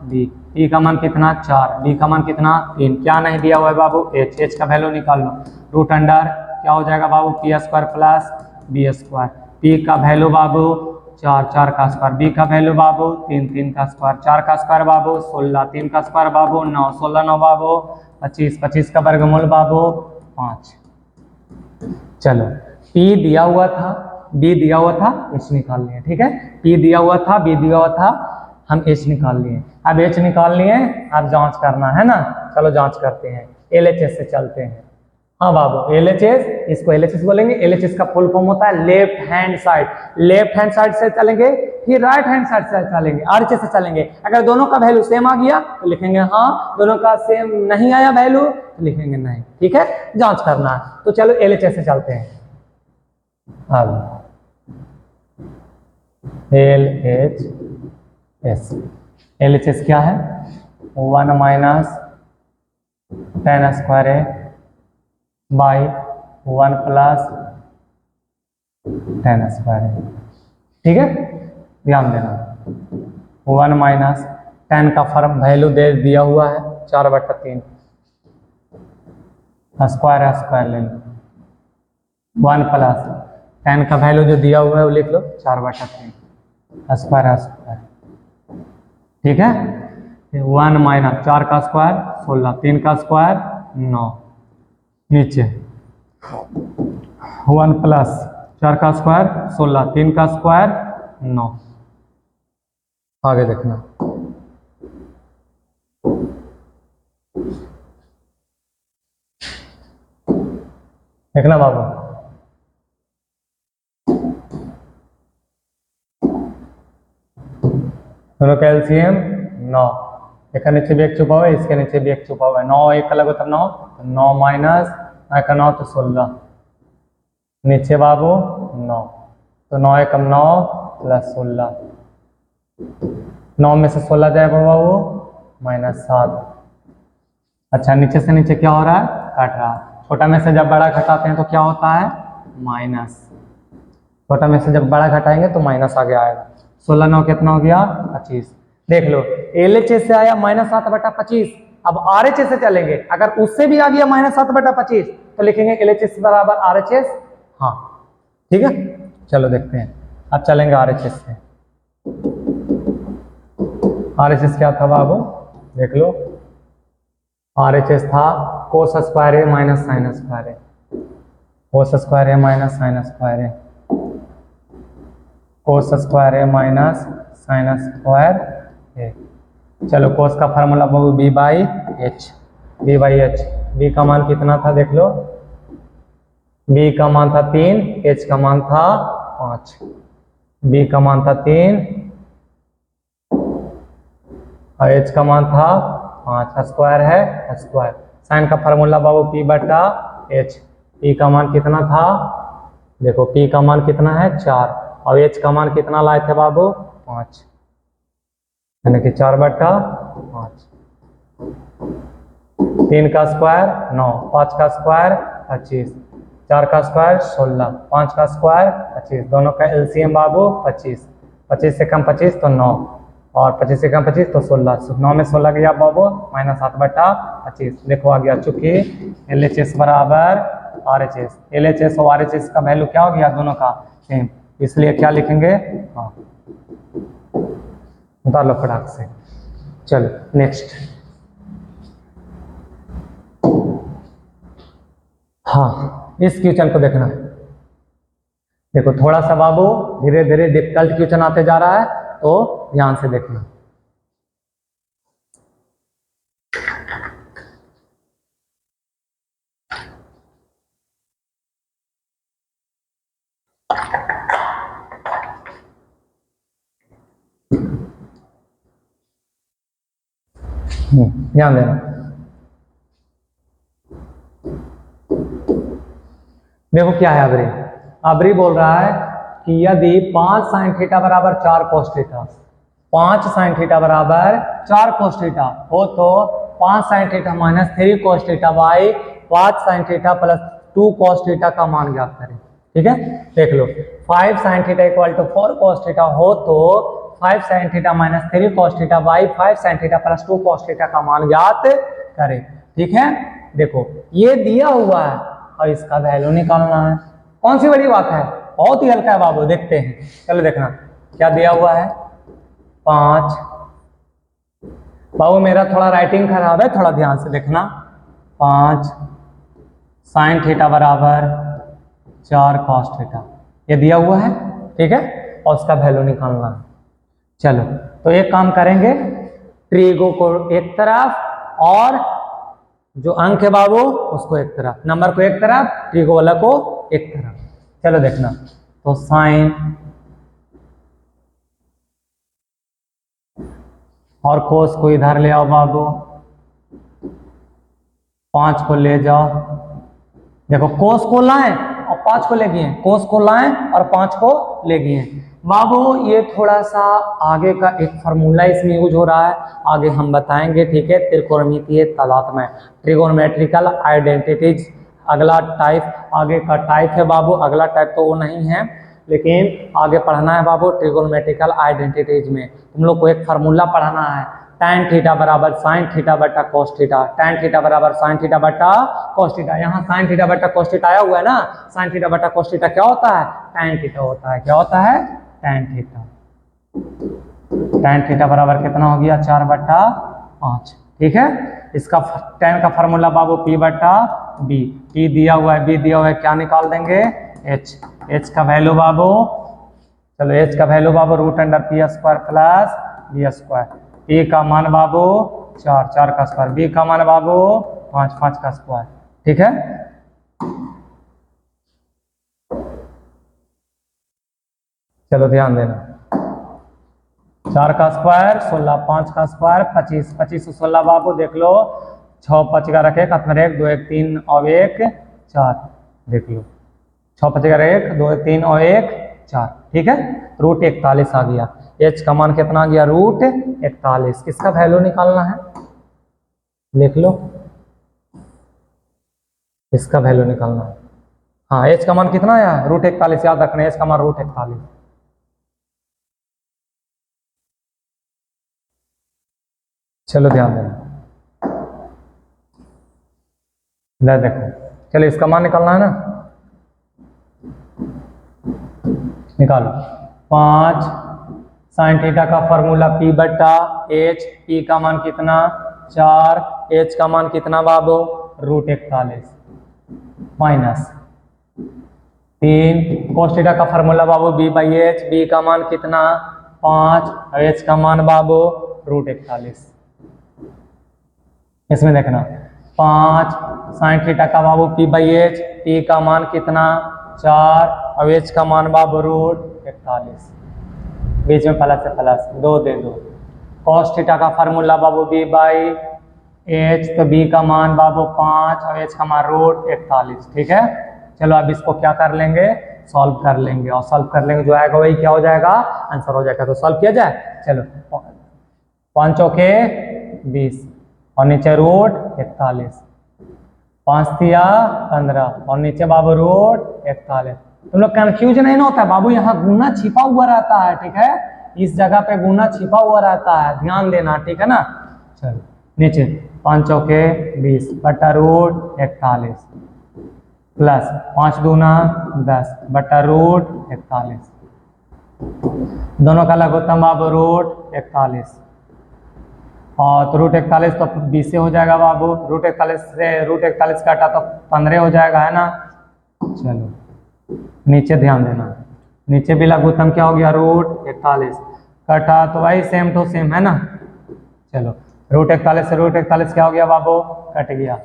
[SPEAKER 1] b। e का मान कितना 4, b का मान कितना 3, क्या नहीं दिया हुआ है बाबू h, h का वैल्यू निकाल लो। रूट अंडर क्या हो जाएगा बाबू p square plus b square. p का वैल्यू बाबू 4, 4 का स्क्वायर, b का वैल्यू बाबू 3, 3 का स्क्वायर, 4 का स्क्वायर बाबू 16, 3 का स्क्वायर बाबू 9, 16 9 बाबू 25, 25 का वर्गमूल बाबू 5। चलो p दिया हुआ था, b दिया हुआ था, h निकाल लिए, ठीक है। p दिया हुआ था, b दिया हुआ था, हम h निकाल लिए। अब h निकाल लिए, अब जांच करना है ना। चलो जांच करते हैं, LHS से चलते हैं। हाँ बाबू LHS, इसको LHS बोलेंगे। LHS का फुल फॉर्म होता है left hand side, left hand side से चलेंगे, फिर राइट हैंड साइड से चलेंगे, RHS से चलेंगे। अगर दोनों का वैल्यू सेम आ गया तो लिखेंगे हाँ, दोनों का सेम नहीं आया वैल्यू तो लिखेंगे नहीं, ठीक है। जांच करना है, तो चलो LHS से चलते हैं। अब LHS क्या है, 1 माइनस tan स्क्वायर है बाई 1 प्लस tan स्क्वायर है, ठीक है। ध्यान देना, 1 माइनस tan का फॉर्म वैल्यू दे दिया हुआ है 4 बटा 3, स्क्वायर स्क्वायर ले लो, 1 प्लस tan का वैल्यू जो दिया हुआ है वो लिख लो 4 बटा 3, स्क्वायर स्क्वायर, ठीक है। 1 माइनस 4 का स्क्वायर 16, 3 का स्क्वायर 9, नीचे 1 प्लस 4 का स्क्वायर 16, 3 का स्क्वायर 9। आगे देखना, देखना बाबू। दोनों का एलसीएम 9, इसके नीचे भी एक छुपा हुआ है, इसके नीचे भी एक छुपा हुआ है। 9 एक अलग होता है 9, तो 9 माइनस 9 तो 16, नीचे बाबू 9, तो 9 एकम 9 प्लस 16, 9 में से 16 जाएगा बाबू -7। अच्छा नीचे से नीचे क्या हो रहा है कट रहा। छोटा में से जब बड़ा घटाते हैं तो क्या होता है, माइनस। छोटा में से जब बड़ा घटाएंगे तो माइनस आगे आएगा। 16 9 कितना हो गया, 25। देख लो LHS से आया -7/25। अब RHS से चलेंगे, अगर उससे भी आ गया -7/25 तो लिखेंगे LHS बराबर RHS। हाँ ठीक है, चलो देखते हैं। अब चलेंगे RHS से। RHS क्या था बाबू, देख लो। RHS था कोस स्क्वायर ए माइनस साइन स्क्वायर ए, कोस स्क्वायर ए माइनस साइन स्क्वायर ए, कोस स्क्वायर ए माइनस साइन स्क्वायर ए। चलो कोस का फार्मूला बाबू B/H, B/H। B का मान कितना था देख लो, B का मान था 3, H का मान था 5। B का मान था 3 और H का मान था 5। स्क्वायर है स्क्वायर। साइन का फार्मूला बाबू P/H। P का मान कितना था, देखो P का मान कितना है 4 और H का मान कितना लाए थे बाबू 5, यानी कि 4/5। 3 का स्क्वायर 9, 5 का स्क्वायर 25, 4 का स्क्वायर 16, 5 का स्क्वायर 25। दोनों का LCM बाबू 25। 25 से कम 25 तो 9 और 25 से कम 25 तो 16। 9 में 16 गया बाबू -7/25। देखो आ गया, चूंकि LHS बराबर RHS, LHS और RHS का वैल्यू क्या हो गया, दोनों का सेम, इसलिए क्या लिखेंगे, हाँ उतार लो फटाक से। चलो नेक्स्ट। हाँ इस क्वेश्चन को देखना। देखो थोड़ा सा बाबू धीरे धीरे डिफिकल्ट क्वेश्चन आते जा रहा है, तो ध्यान से देखना। ध्यान देना। देखो क्या है, अबरी बोल रहा है कि यदि 5 sin थीटा बराबर 4 cos थीटा, 5 sin थीटा बराबर 4 cos थीटा हो तो 5 sin theta minus 3 cos theta by 5 sin theta plus 2 cos theta का मान ज्ञात करें। ठीक है, देख लो 5 sin theta equal to 4 cos theta हो तो 5 sin theta minus 3 cos theta by 5 sin theta plus 2 cos theta का मान ज्ञात करें। ठीक है, देखो ये दिया हुआ है और इसका वैल्यू निकालना है। कौन सी बड़ी बात है, बहुत ही हल्का है बाबू, देखते हैं। चलो देखना क्या दिया हुआ है, 5। बाबू मेरा थोड़ा राइटिंग खराब है, थोड़ा ध्यान से देखना। 5 sin थीटा बराबर 4 cos थीटा, ये दिया हुआ है। ठीक है, और उसका वैल्यू निकालना है। चलो तो एक काम करेंगे, ट्रिगो को एक तरफ और जो अंक है बाबू उसको एक तरफ, नंबर को एक तरफ, ट्रिगो वाला को एक तरफ। चलो देखना, तो साइन और कोस को इधर ले आओ बाबू, 5 को ले जाओ। देखो कोस को लाएं और 5 को ले गए, कोस को लाएं और 5 को ले गए। बाबू ये थोड़ा सा आगे का एक फार्मूला इसमें यूज हो रहा है, आगे हम बताएंगे। ठीक है, त्रिकोणमितीय तादात्म्य, ट्रिगोनोमेट्रिकल आइडेंटिटीज अगला टाइप, आगे का टाइप है बाबू। अगला टाइप तो वो नहीं है, लेकिन आगे पढ़ना है बाबू ट्रिगोनोमेट्रिकल आइडेंटिटीज में तुम लोग को एक फार्मूला पढ़ना है, tan थीटा बराबर sin थीटा बटा cos थीटा, tan थीटा बराबर sin थीटा बटा cos थीटा। यहाँ sin थीटा बटा cos थीटा आया हुआ है ना, sin थीटा बटा cos थीटा क्या होता है, tan थीटा होता है। क्या होता है, tan थीटा। tan थीटा बराबर कितना हो गया, 4/5। ठीक है, इसका tan का फार्मूला बाबू P/B, P दिया हुआ है, B दिया हुआ है, क्या निकाल देंगे, H। H का वैल्यू बाबू, चलो H का value Babu √p² plus b²। A का मान बाबू 4, 4 का स्क्वायर, B का मान बाबू 5, 5 का स्क्वायर। ठीक है, चलो ध्यान देना, 4 का स्क्वायर 16, 5 का स्क्वायर 25, 25 से 16 बाबू देख लो, 6 5 का रखे, 1 2 1 3 और 1 4, देख लो 6 5 का 1 2 3 और 1 4। ठीक है, √41 आ गया। H का मान कितना आ गया, √41। किसका वैल्यू निकालना है, लिख लो। इसका वैल्यू निकालना है। हाँ, एच का मान कितना आया, √41, याद रखना एच का मान √41। चलो ध्यान देना, ले देखो, चलो इसका मान निकालना है ना, निकालो। 5 sin थीटा का फॉर्मूला P/H, P का मान कितना 4, H का मान कितना बाबू √41 माइनस 3 cos थीटा का फॉर्मूला बाबू B/H, B का मान कितना 5 और H का मान बाबू √41। इसमें देखना 5 sin थीटा का बाबू P/H, P का मान कितना 4 और H का मान बाबू √41, बीच में प्लस से प्लस 2 दे दो। cos थीटा का फार्मूला बाबू B/H, तो B का मान बाबू 5 और H का मान √41। ठीक है, चलो अब इसको क्या कर लेंगे, सॉल्व कर लेंगे, और सॉल्व कर लेंगे जो आएगा वही क्या हो जाएगा, आंसर हो जाएगा। तो सॉल्व किया जाए, चलो 5 चौके 20 और नीचे √41, 5 तिया 15 और नीचे बाबू √41। तुम लोग कंफ्यूज नहीं ना होता है बाबू, यहाँ गुना छिपा हुआ रहता है, ठीक है, इस जगह पे गुना छिपा हुआ रहता है, ध्यान देना, ठीक है ना। चलो नीचे 5 चौके 20 बटा √41 प्लस 5 दूना 10 बटा √41, दोनों का लघुत्तम बाबू √41, और तो √41 तो 20 से हो जाएगा बाबू, √41 से √41 काटा तो 15 हो जाएगा, है ना। चलो नीचे ध्यान देना, नीचे भी लघुत्तम क्या हो गया √41 कटा तो वही सेम टू सेम, है ना। चलो √41 से √41 क्या हो गया बाबू, कट गया,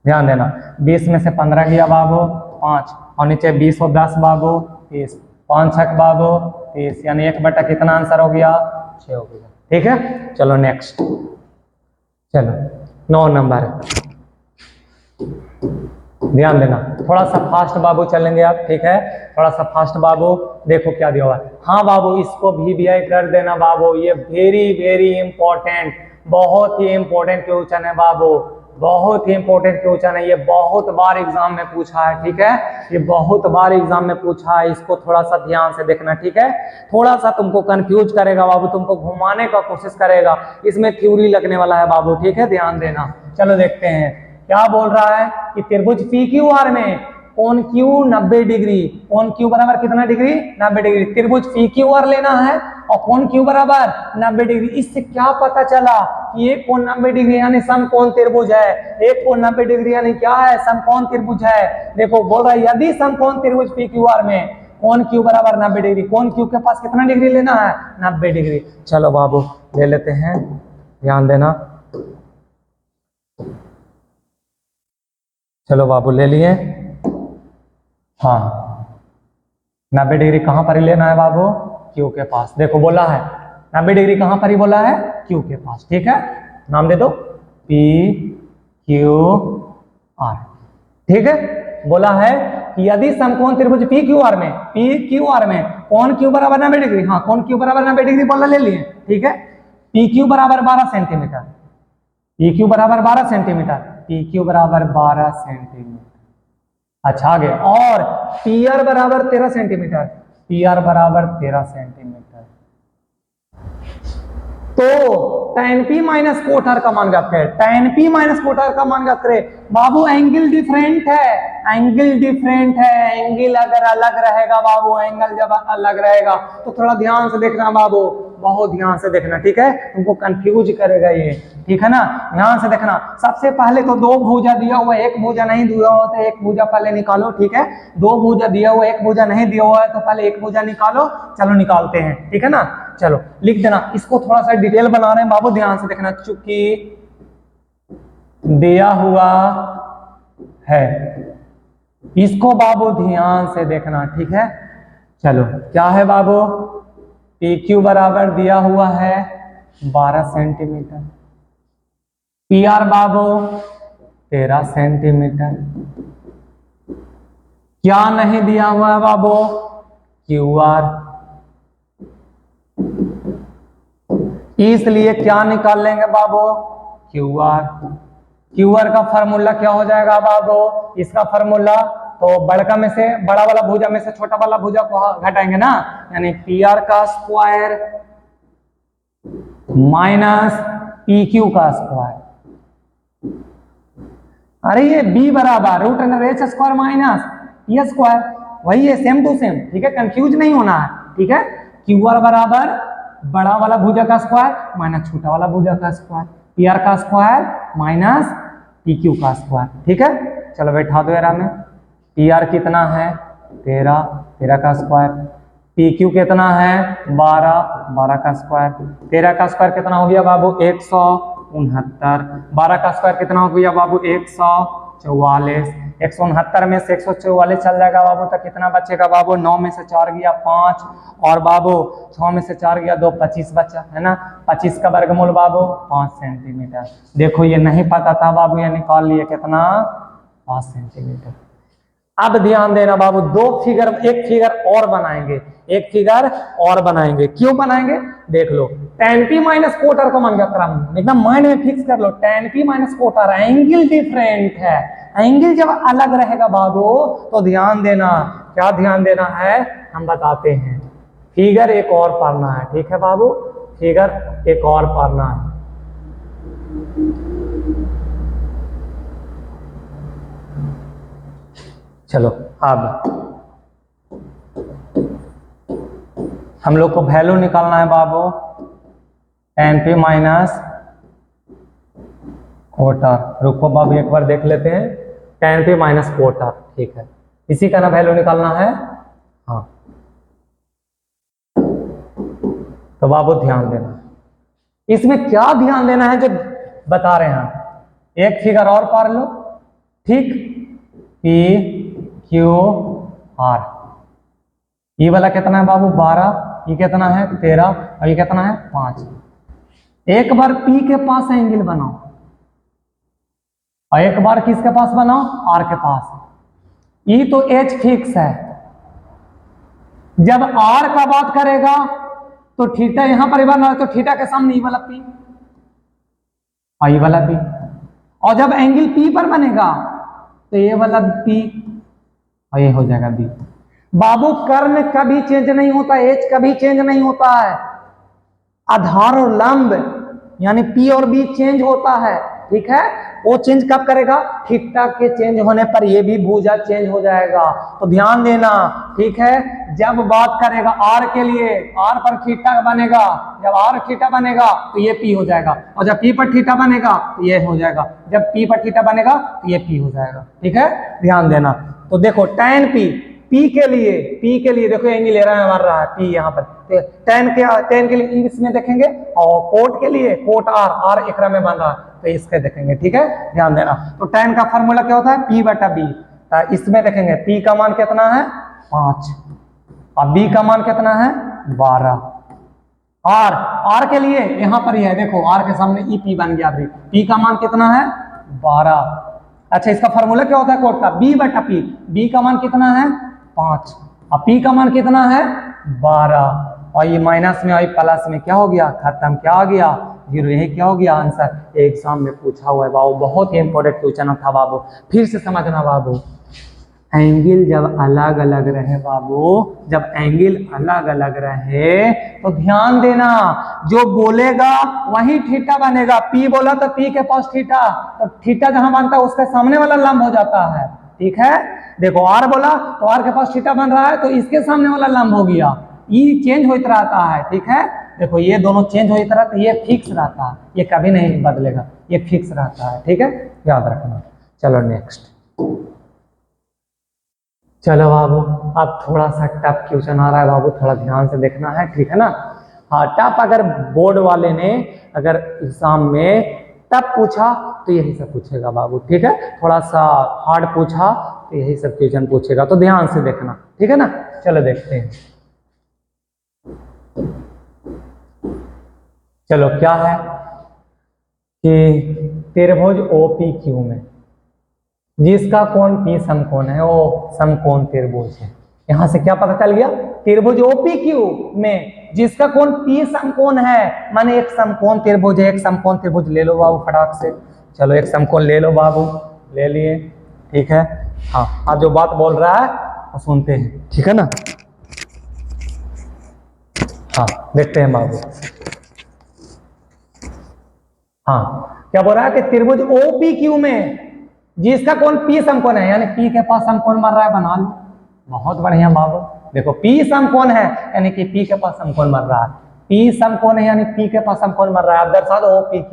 [SPEAKER 1] ध्यान देना। 20 में से 15 गया बाबू 5 और नीचे 20 और 10 बाबू 30, 5 छक बाबू 30, यानी 1 बटा कितना आंसर हो गया 6 हो गया। ठीक है, चलो नेक्स्ट, चलो 9 नंबर, ध्यान देना, थोड़ा सा फास्ट बाबू चलेंगे आप, ठीक है, थोड़ा सा फास्ट बाबू। देखो क्या दिया हुआ है, हाँ बाबू इसको भी VBI कर देना बाबू, ये वेरी वेरी इंपॉर्टेंट, बहुत ही इंपॉर्टेंट क्वेश्चन है बाबू, बहुत ही इंपॉर्टेंट क्वेश्चन है, ये बहुत बार एग्जाम में पूछा है, ठीक है, ये बहुत बार एग्जाम में पूछा है, इसको थोड़ा सा ध्यान से देखना, ठीक है। थोड़ा सा तुमको कंफ्यूज करेगा बाबू, तुमको घुमाने का कोशिश करेगा, इसमें थ्योरी लगने वाला है बाबू, ठीक है, ध्यान देना। चलो देखते हैं क्या बोल रहा है कि त्रिभुज PQR में कोण Q 90 डिग्री, कोण Q बराबर कितना डिग्री 90 डिग्री, त्रिभुज PQR लेना है और कोण Q बराबर 90 डिग्री। इससे क्या पता चला कि एक कोण 90 डिग्री यानी समकोण त्रिभुज है, एक कोण 90 डिग्री यानी क्या है, समकोण त्रिभुज है। देखो बोल रहा है यदि समकोण त्रिभुज PQR में कोण Q बराबर 90 डिग्री, कोण Q के पास कितना डिग्री लेना है 90 डिग्री। चलो बाबू ले लेते हैं, ध्यान देना, चलो बाबू ले लिए। हाँ 90 डिग्री कहां पर ही लेना है बाबू, Q के पास। देखो बोला है 90 डिग्री कहां पर ही बोला है, Q के पास, ठीक है, नाम दे दो PQR, ठीक है। बोला है कि यदि समकोण त्रिभुज PQR में कोण Q बराबर 90 डिग्री, हाँ कोण Q बराबर 90 डिग्री बोला ले लिए, ठीक है। PQ बराबर 12 सेंटीमीटर, PQ बराबर 12 सेंटीमीटर, PQ बराबर 12 सेंटीमीटर, अच्छा आगे, और PR बराबर 13 सेंटीमीटर, PR बराबर 13 सेंटीमीटर। तो tan P minus cot R का मान ज्ञात करें, tan P minus cot R का मान ज्ञात करें। बाबू एंगल डिफरेंट है, एंगल डिफरेंट है, एंगल अगर अलग रहेगा बाबू, एंगल जब अलग रहेगा तो थोड़ा ध्यान से देखना बाबू, बहुत ध्यान से देखना, ठीक है, तुमको कंफ्यूज करेगा ये, ठीक है ना, ध्यान से देखना। सबसे पहले तो 2 भुजा दिया हुआ है, 1 भुजा नहीं दिया हुआ तो 1 भुजा पहले निकालो, ठीक है। 2 भुजा दिया हुआ है, 1 भुजा नहीं दिया हुआ है तो पहले 1 भुजा निकालो। चलो निकालते हैं, ठीक है ना। चलो लिख देना, इसको थोड़ा सा डिटेल बना रहे हैं बाबू, ध्यान से देखना, चूंकि दिया हुआ है, इसको बाबू ध्यान से देखना, ठीक है। चलो क्या है बाबू, PQ बराबर दिया हुआ है 12 सेंटीमीटर, PR बाबू 13 सेंटीमीटर, क्या नहीं दिया हुआ है बाबू, QR, इसलिए क्या निकाल लेंगे बाबू, QR। QR का फॉर्मूला क्या हो जाएगा बाबू, इसका फॉर्मूला तो बड़का में से बड़ा वाला भुजा में से छोटा वाला भुजा को घटाएंगे ना, यानी PR का स्क्वायर माइनस PQ का स्क्वायर। अरे ये B बराबर root under H square minus P square, वही है सेम टू सेम, ठीक है, कंफ्यूज नहीं होना है, ठीक है। QR बराबर बड़ा वाला भुजा का स्क्वायर माइनस छोटा वाला भुजा का स्क्वायर, PR का स्क्वायर माइनस PQ का स्क्वायर, ठीक है। चलो बैठा दो एरा में, PR कितना है 13, 13 का स्क्वायर, PQ कितना है 12, 12 का स्क्वायर, 13 का स्क्वायर कितना हो गया बाबू 169, 12 का स्क्वायर कितना हो गया बाबू 144, 169 में से 144 चल जाएगा बाबू तो कितना बचेगा बाबू, 9 में से 4 गया 5 और बाबू 6 में से 4 गया 2, 25 बचा है ना। 25 का वर्गमूल बाबू 5 सेंटीमीटर। देखो ये नहीं पता था बाबू, ये निकाल लिए कितना 5 सेंटीमीटर। अब ध्यान देना बाबू, एक फिगर और बनाएंगे, एक फिगर और बनाएंगे। क्यों बनाएंगे देख लो, tan p माइनस कोटर का मान क्रम एकदम माइंड में फिक्स कर लो, tan p माइनस कोटर एंगल डिफरेंट है, एंगल जब अलग रहेगा बाबू तो ध्यान देना, क्या ध्यान देना है हम बताते हैं। फिगर एक और पढ़ना है, ठीक है बाबू, फिगर एक और पढ़ना है। चलो अब हम लोग को वैल्यू निकालना है बाबू tan p माइनस कोटर। रुको बाबू एक बार देख लेते हैं, tan p माइनस कोटर, ठीक है, इसी का ना वैल्यू निकालना है। हाँ तो बाबू ध्यान देना, इसमें क्या ध्यान देना है जो बता रहे हैं। एक फिगर और पढ़ लो, ठीक, P Q R, ये वाला कितना है बाबू 12, ये कितना है 13 और ये कितना है 5। एक बार P के पास एंगल बनाओ और एक बार किसके पास बनाओ R के पास। E तो H फिक्स है, जब R का बात करेगा तो थीटा यहां पर बना तो थीटा के सामने ये वाला P और ये वाला P, और जब एंगल P पर बनेगा तो ये वाला P और ये हो जाएगा B। बाबू कर्ण कभी चेंज नहीं होता, H कभी चेंज नहीं होता है, आधार और लंब यानी P और B चेंज होता है, ठीक है। वो चेंज कब करेगा, थीटा के चेंज होने पर ये भी भुजा चेंज हो जाएगा, तो ध्यान देना, ठीक है। जब बात करेगा R के लिए, R पर थीटा बनेगा, जब R थीटा बनेगा तो ये P हो जाएगा, और जब P पर थीटा बनेगा तो ये हो जाएगा, जब P पर थीटा बनेगा तो ये P हो जाएगा, ठीक है, ध्यान देना। तो देखो tan P के लिए देखो एंगल ले रहा है मार रहा है P यहाँ पर, तो tan के लिए इसमें देखेंगे, और कोट के लिए कोट R एकरा में बन रहा है तो इसके देखेंगे, ठीक है, ध्यान देना। तो tan का फॉर्मूला क्या होता है P बटा B, तो इसमें देखेंगे P का मान कितना है 5 और B का मान कितना है 12। R के लिए यहाँ पर ही है, देखो R के सामने EP बन गया, अभी P का मान कितना है 12। अच्छा इसका फॉर्मूला क्या होता है कोट का, B बटा P, B का मान कितना है 5 और P का मान कितना है 12, और ये माइनस में और प्लस में क्या हो गया खत्म, क्या आ गया 0, यही क्या हो गया आंसर। एग्जाम में पूछा हुआ है बाबू, बहुत ही इंपॉर्टेंट क्वेश्चन था बाबू, फिर से समझना बाबू। एंगल जब अलग अलग रहे बाबू, जब एंगल अलग अलग रहे तो ध्यान देना, जो बोलेगा वही थीटा बनेगा। P बोला तो P के पास थीटा, तो थीटा जहां बनता है उसके सामने वाला लंब हो जाता है, ठीक है। देखो R बोला तो R के पास थीटा बन रहा है तो इसके सामने वाला लंब हो गया, E चेंज होता रहता है, ठीक है। देखो ये दोनों चेंज होता रहता है, ये फिक्स रहता है, ये कभी नहीं बदलेगा, ये फिक्स रहता है, ठीक है, याद रखना। चलो नेक्स्ट, चलो बाबू अब थोड़ा सा टफ क्वेश्चन आ रहा है बाबू, थोड़ा ध्यान से देखना है, ठीक है ना। हाँ टफ अगर बोर्ड वाले ने अगर एग्जाम में टफ पूछा तो यही सब पूछेगा बाबू, ठीक है। थोड़ा सा हार्ड पूछा तो यही सब क्वेश्चन पूछेगा, तो ध्यान से देखना, ठीक है ना। चलो देखते हैं, चलो क्या है कि त्रिभुज OPQ में जिसका कोण P समकोण है वो समकोण त्रिभुज है। यहां से क्या पता चल गया, त्रिभुज OPQ में जिसका कोण P समकोण है, माने एक समकोण त्रिभुज है, एक समकोण त्रिभुज ले लो बाबू फटाक से। चलो एक समकोण ले लो बाबू, ले लिए, ठीक है। हाँ, आप जो बात बोल रहा है वो सुनते हैं, ठीक है ना। हाँ देखते हैं बाबू। हाँ, क्या बोल रहा है कि त्रिभुज OPQ में जिसका कोण P समकोण है, यानी P के पास समकोण बन रहा है, बना लो। बहुत बढ़िया बाबू, देखो P समकोण है यानी कि P के पास समकोण बन रहा है, P समकोण है यानी P के पास समकोण बन रहा है। अब दर्शा दो OPQ,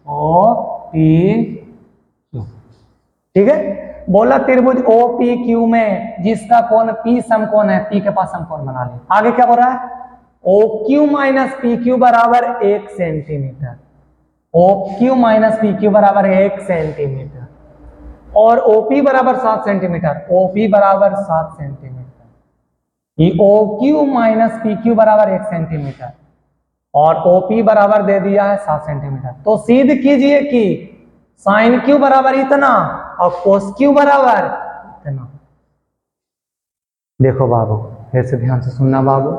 [SPEAKER 1] OPQ, ठीक है। बोला त्रिभुज OPQ में जिसका कोण P समकोण है, P के पास समकोण बना ले। आगे क्या बोल रहा है, OQ माइनस PQ बराबर 1 सेंटीमीटर, OQ माइनस PQ बराबर 1 सेंटीमीटर, और OP बराबर 7 सेंटीमीटर, OP बराबर 7 सेंटीमीटर। ये OQ माइनस PQ बराबर 1 सेंटीमीटर और OP बराबर दे दिया है 7 सेंटीमीटर। तो सिद्ध कीजिए कि साइन Q बराबर इतना और कोस Q बराबर इतना। देखो बाबू, फिर से ध्यान से सुनना बाबू,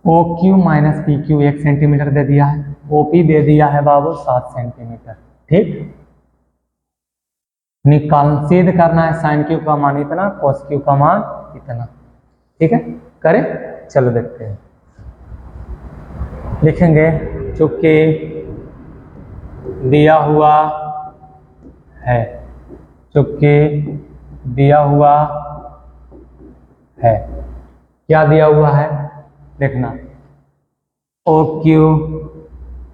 [SPEAKER 1] OQ माइनस PQ 1 सेंटीमीटर दे दिया है, OP दे दिया है बाबू 7 सेंटीमीटर, ठीक। निकाल सिद्ध करना है साइन Q का मान इतना, कोस Q का मान इतना, ठीक है। करें, चलो देखते हैं। लिखेंगे चूंकि दिया हुआ है, चूंकि दिया हुआ है, क्या दिया हुआ है देखना, OQ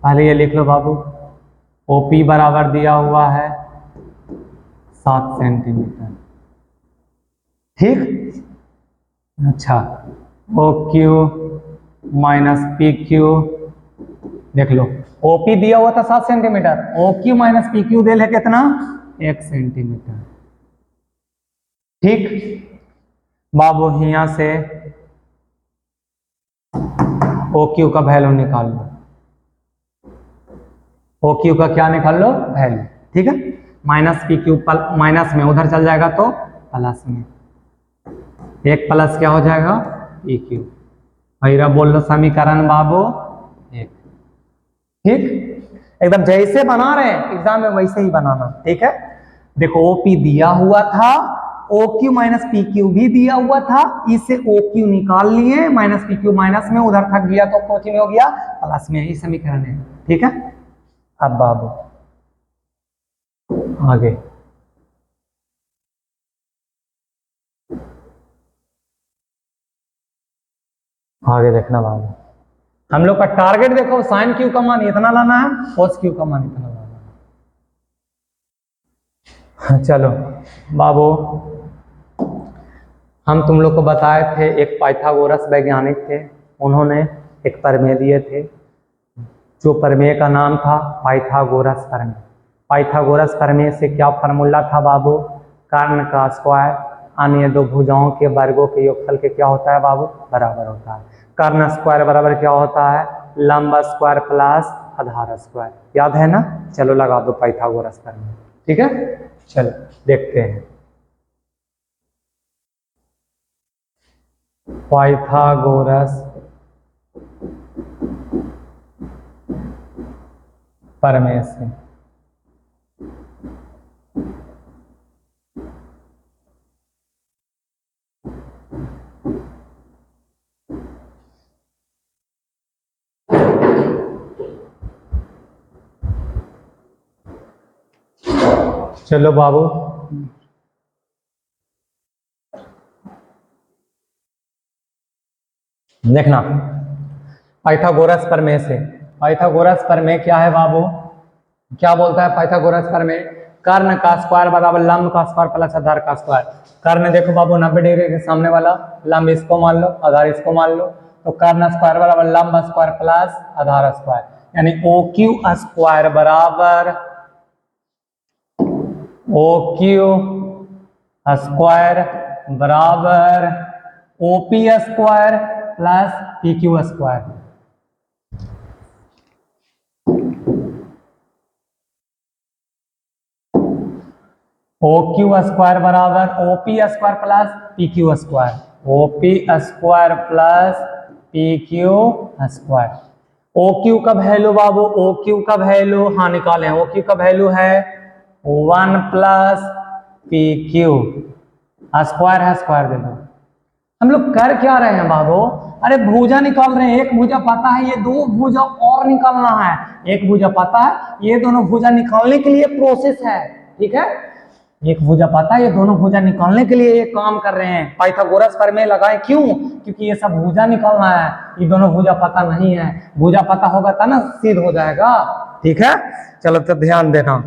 [SPEAKER 1] पहले ये लिख लो बाबू, OP बराबर दिया हुआ है 7 सेंटीमीटर, ठीक। अच्छा, OQ माइनस PQ देख लो, OP दिया हुआ था 7 सेंटीमीटर, OQ माइनस PQ दे ले कितना, 1 सेंटीमीटर, ठीक। बाबू यहाँ से OQ का वैल्यू निकाल लो, OQ का क्या निकाल लो, वैल्यू, ठीक है। माइनस PQ माइनस में उधर चल जाएगा तो प्लस में, एक प्लस क्या हो जाएगा PQ। भैया बोल लो समीकरण बाबू 1, ठीक। एकदम जैसे बना रहे हैं एग्जाम में वैसे ही बनाना, ठीक है। देखो OP दिया हुआ था, OQ माइनस PQ भी दिया हुआ था, इससे OQ निकाल लिए, माइनस PQ माइनस में उधर थक गया तो कोची में हो गया प्लस में, ये समीकरण है, ठीक है। अब बाबू आगे, आगे देखना बाबू, हम लोग का टारगेट देखो, साइन Q का मान इतना लाना है, कोस Q का मान इतना लाना है। चलो बाबू, हम तुम लोग को बताए थे एक पाइथागोरस वैज्ञानिक थे, उन्होंने एक प्रमेय दिए थे, जो प्रमेय का नाम था पाइथागोरस प्रमेय। पाइथागोरस प्रमेय से क्या फार्मूला था बाबू, कर्ण का स्क्वायर अन्य दो भुजाओं के वर्गों के योगफल के क्या होता है बाबू, बराबर होता है। कर्ण स्क्वायर बराबर क्या होता है, लंब स्क्वायर प्लस आधार स्क्वायर, याद है ना। चलो लगा दो पाइथागोरस प्रमेय, ठीक है। चलो देखते हैं पाइथागोरस प्रमेय से। चलो बाबू, देखना पाइथागोरस प्रमेय से। पाइथागोरस प्रमेय क्या है बाबू, क्या बोलता है पाइथागोरस प्रमेय, कर्ण का स्क्वायर बराबर लंब का स्क्वायर प्लस आधार का स्क्वायर। कर्ण देखो बाबू 90 डिग्री के सामने वाला, लंब इसको मान लो, आधार इसको मान लो, तो कर्ण स्क्वायर बराबर लंब स्क्वायर प्लस आधार स्क्वायर, यानी OQ स्क्वायर बराबर OQ स्क्वायर बराबर OP square plus PQ square. OQ square बराबर OP square plus PQ square, OP square plus PQ square. O Q का वैल्यू बाबू, ओ क्यू का वैल्यू हाँ निकालें, ओ क्यू का वैल्यू है 1 प्लस पी क्यू, स्क्वायर है स्क्वायर दे दो। हम लोग कर क्या रहे हैं बाबू, अरे भुजा निकाल रहे हैं। एक भुजा पता है, ये दो भुजा और निकालना है। एक भुजा पता है, ये दोनों भुजा निकालने के लिए प्रोसेस है, ठीक है। एक भुजा पता है, ये दोनों भुजा निकालने के लिए ये काम कर रहे हैं। पाइथागोरस प्रमेय लगाए, क्यों? क्योंकि ये सब भुजा निकालना है, ये दोनों भुजा पता नहीं है। भुजा पता होगा तब ना सिद्ध हो जाएगा, ठीक है। चलो तो ध्यान देना।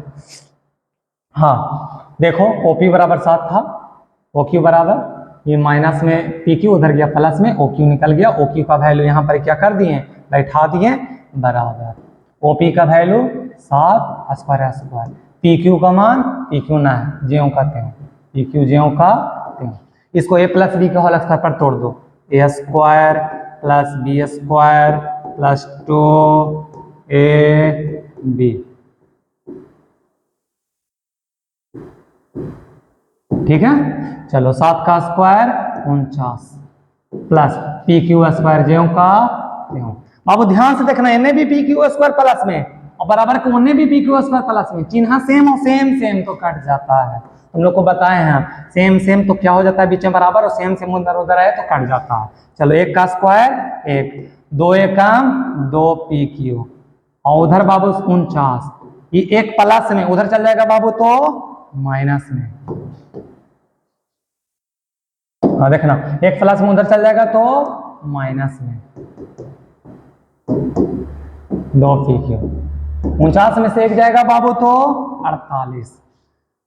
[SPEAKER 1] हाँ देखो OP बराबर 7 था, OQ बराबर ये माइनस में PQ उधर गया प्लस में, OQ निकल गया। OQ का वैल्यू यहाँ पर क्या कर दिए, बैठा दिए बराबर। OP का वैल्यू 7 स्क्वायर स्क्वायर, PQ का मान PQ ना है, ज्यों का त्यों, PQ ज्यों का त्यों। इसको A प्लस B के होल स्क्वायर पर तोड़ दो, A square plus B square plus 2AB, ठीक है। चलो 7 का स्क्वायर 49 प्लस PQ स्क्वायर ज्यों का त्यों। बाबू ध्यान से देखना, इन्हें भी PQ स्क्वायर प्लस में और बराबर को उन्हें भी PQ स्क्वायर प्लस में, चिन्ह सेम और सेम सेम तो कट जाता है। हम लोग को बताए हैं सेम सेम तो क्या हो जाता है, बीच में बराबर, और सेम सेम उधर उधर है तो कट जाता है। चलो 1 का स्क्वायर 1, 2 एकम 2 PQ और उधर बाबू 49, ये 1 प्लस में उधर चल जाएगा बाबू तो माइनस में। हाँ देखना, 1 प्लस में उधर चल जाएगा तो माइनस में 2 PQ। 49 में से 1 जाएगा बाबू तो 48।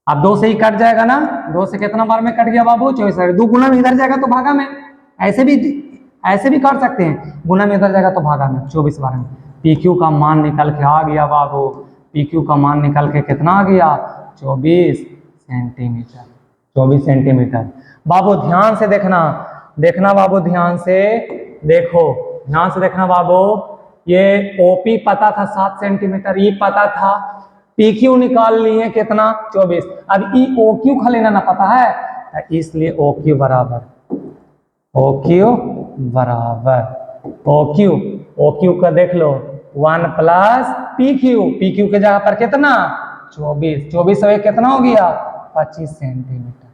[SPEAKER 1] अब 2 से ही कट जाएगा ना, 2 से कितना बार में कट गया बाबू 24। 2 गुना में इधर जाएगा तो भागा में, ऐसे भी कर सकते हैं, गुना में इधर जाएगा तो भागा में 24 बार में। PQ का मान निकल के आ गया बाबू, PQ का मान निकल के कितना आ गया 24 सेंटीमीटर, 24 सेंटीमीटर। बाबू ध्यान से देखना, देखना बाबू ध्यान से देखो, ध्यान से देखना बाबू, ये OP पता था 7 सेंटीमीटर, ये पता था, PQ निकाल लिए कितना 24। अब ई OQ खाली ना पता है, इसलिए OQ बराबर OQ का देख लो 1 प्लस PQ के जगह पर कितना 24 और कितना हो गया 25 सेंटीमीटर,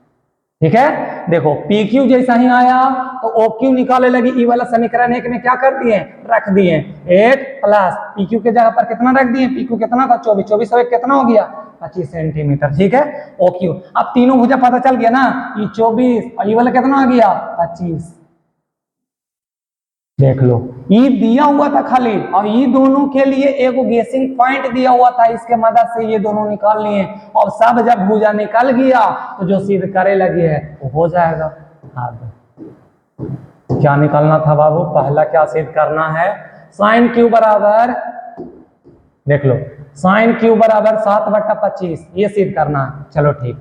[SPEAKER 1] ठीक है। देखो PQ जैसा ही आया तो OQ निकाले लगी, ई वाला समीकरण 1 में क्या कर दिए, रख दिए 8 प्लस PQ के जगह पर कितना रख दिए, PQ कितना था 24, 24 और 1 कितना हो गया 25 सेंटीमीटर, ठीक है। OQ अब तीनों भुजा पता चल गया ना, ये 24 और ये वाला कितना आ गया 25। देख लो, ये दिया हुआ था खाली, और ये दोनों के लिए एक गेसिंग पॉइंट दिया हुआ था, इसके मदद से ये दोनों निकाल लिए। और सब जब भुजा निकल गया तो जो सिद्ध करे लगे है वो हो जाएगा। अब क्या निकालना था बाबू, पहला क्या सिद्ध करना है, साइन क्यू बराबर, देख लो साइन क्यू बराबर 7/25, ये सिद्ध करना है। चलो ठीक,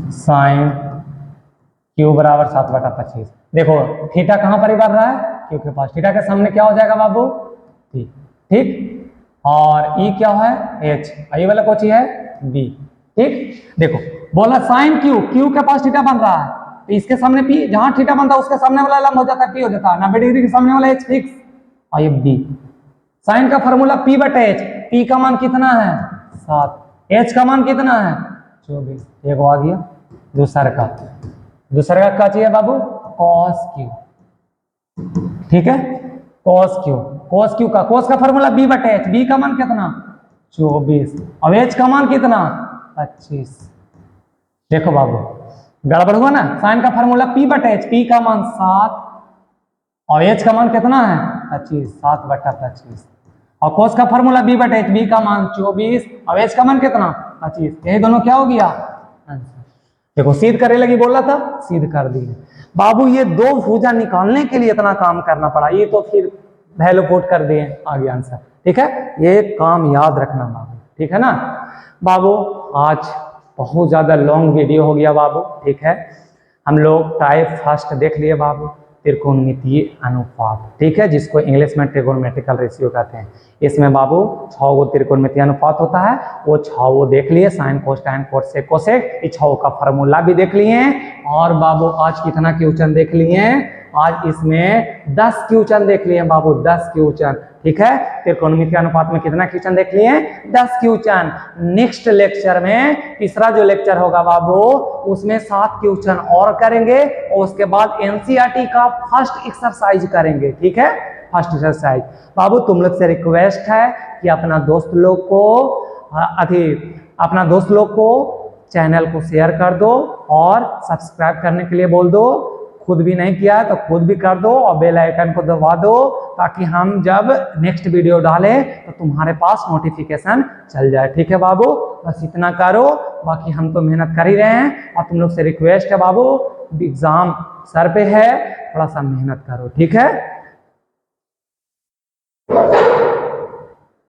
[SPEAKER 1] साइन क्यू बराबर 7/25। देखो थीटा कहां पर बन रहा है, क्यू के पास, थीटा के सामने क्या हो जाएगा बाबू ठीक, और ई क्या है एच, ये वाला कौन सी है बी, ठीक। देखो बोला साइन क्यू के पास थीटा बन रहा है, तो इसके सामने पी, जहां थीटा बनता है उसके सामने वाला लंब हो जाता है पी हो जाता है, 90 डिग्री के सामने वाला एच फिक्स, और ये बी। साइन का फॉर्मूला P/H, पी का मान कितना है 7, एच का मान कितना है 24, एक आ गया। दूसरा का क्या चाहिए बाबू, cos Q, ठीक है, cos Q का cos का फॉर्मूला B/H, B का मान कितना 24 और H का मान कितना 25। देखो बाबू गड़बड़ हुआ ना, साइन का फॉर्मूला P/H, P का मान 7 और H का मान कितना है 25, 7/25, और cos का फॉर्मूला B/H, B का मान 24 और H का मान कितना 25, यही दोनों क्या हो गया आंसर। देखो सिद्ध करे लगी, बोला था सिद्ध कर दिए बाबू। ये दो भुजा निकालने के लिए इतना काम करना पड़ा, ये तो फिर वैल्यू पुट कर दिए, आ गया आंसर, ठीक है। ये काम याद रखना बाबू, ठीक है ना बाबू। आज बहुत ज्यादा लॉन्ग वीडियो हो गया बाबू, ठीक है। हम लोग टाइप फर्स्ट देख लिए बाबू, त्रिकोणमितीय अनुपात, ठीक है, जिसको इंग्लिश में ट्रिगोनोमेट्रिकल रेशियो कहते हैं। इसमें बाबू 6 गो त्रिकोणमितीय अनुपात होता है, वो 6 वो देख लिए, साइन कोसाइन कोसेक कोसेक, इस 6 का फार्मूला भी देख लिए, और बाबू आज कितना क्वेश्चन देख लिए आज इसमें 10 क्वेश्चन देख लिए बाबू, 10 क्वेश्चन। ठीक है, त्रिकोणमितीय अनुपात में कितना क्वेश्चन देख लिए? 10 क्वेश्चन। नेक्स्ट लेक्चर में, तीसरा जो लेक्चर होगा बाबू, उसमें 7 क्वेश्चन और करेंगे और उसके बाद एनसीईआरटी का फर्स्ट एक्सरसाइज करेंगे। ठीक है, फर्स्ट एक्सरसाइज। बाबू तुम लोग से रिक्वेस्ट है कि अपना दोस्त लोग को चैनल को शेयर कर दो और सब्सक्राइब करने के लिए बोल दो। खुद भी नहीं किया तो खुद भी कर दो और बेल आइकन को दबा दो, ताकि हम जब नेक्स्ट वीडियो डालें तो तुम्हारे पास नोटिफिकेशन चल जाए। ठीक है बाबू, बस इतना करो, बाकी हम तो मेहनत कर ही रहे हैं। और तुम लोग से रिक्वेस्ट है बाबू, एग्जाम सर पे है, थोड़ा सा मेहनत करो। ठीक है।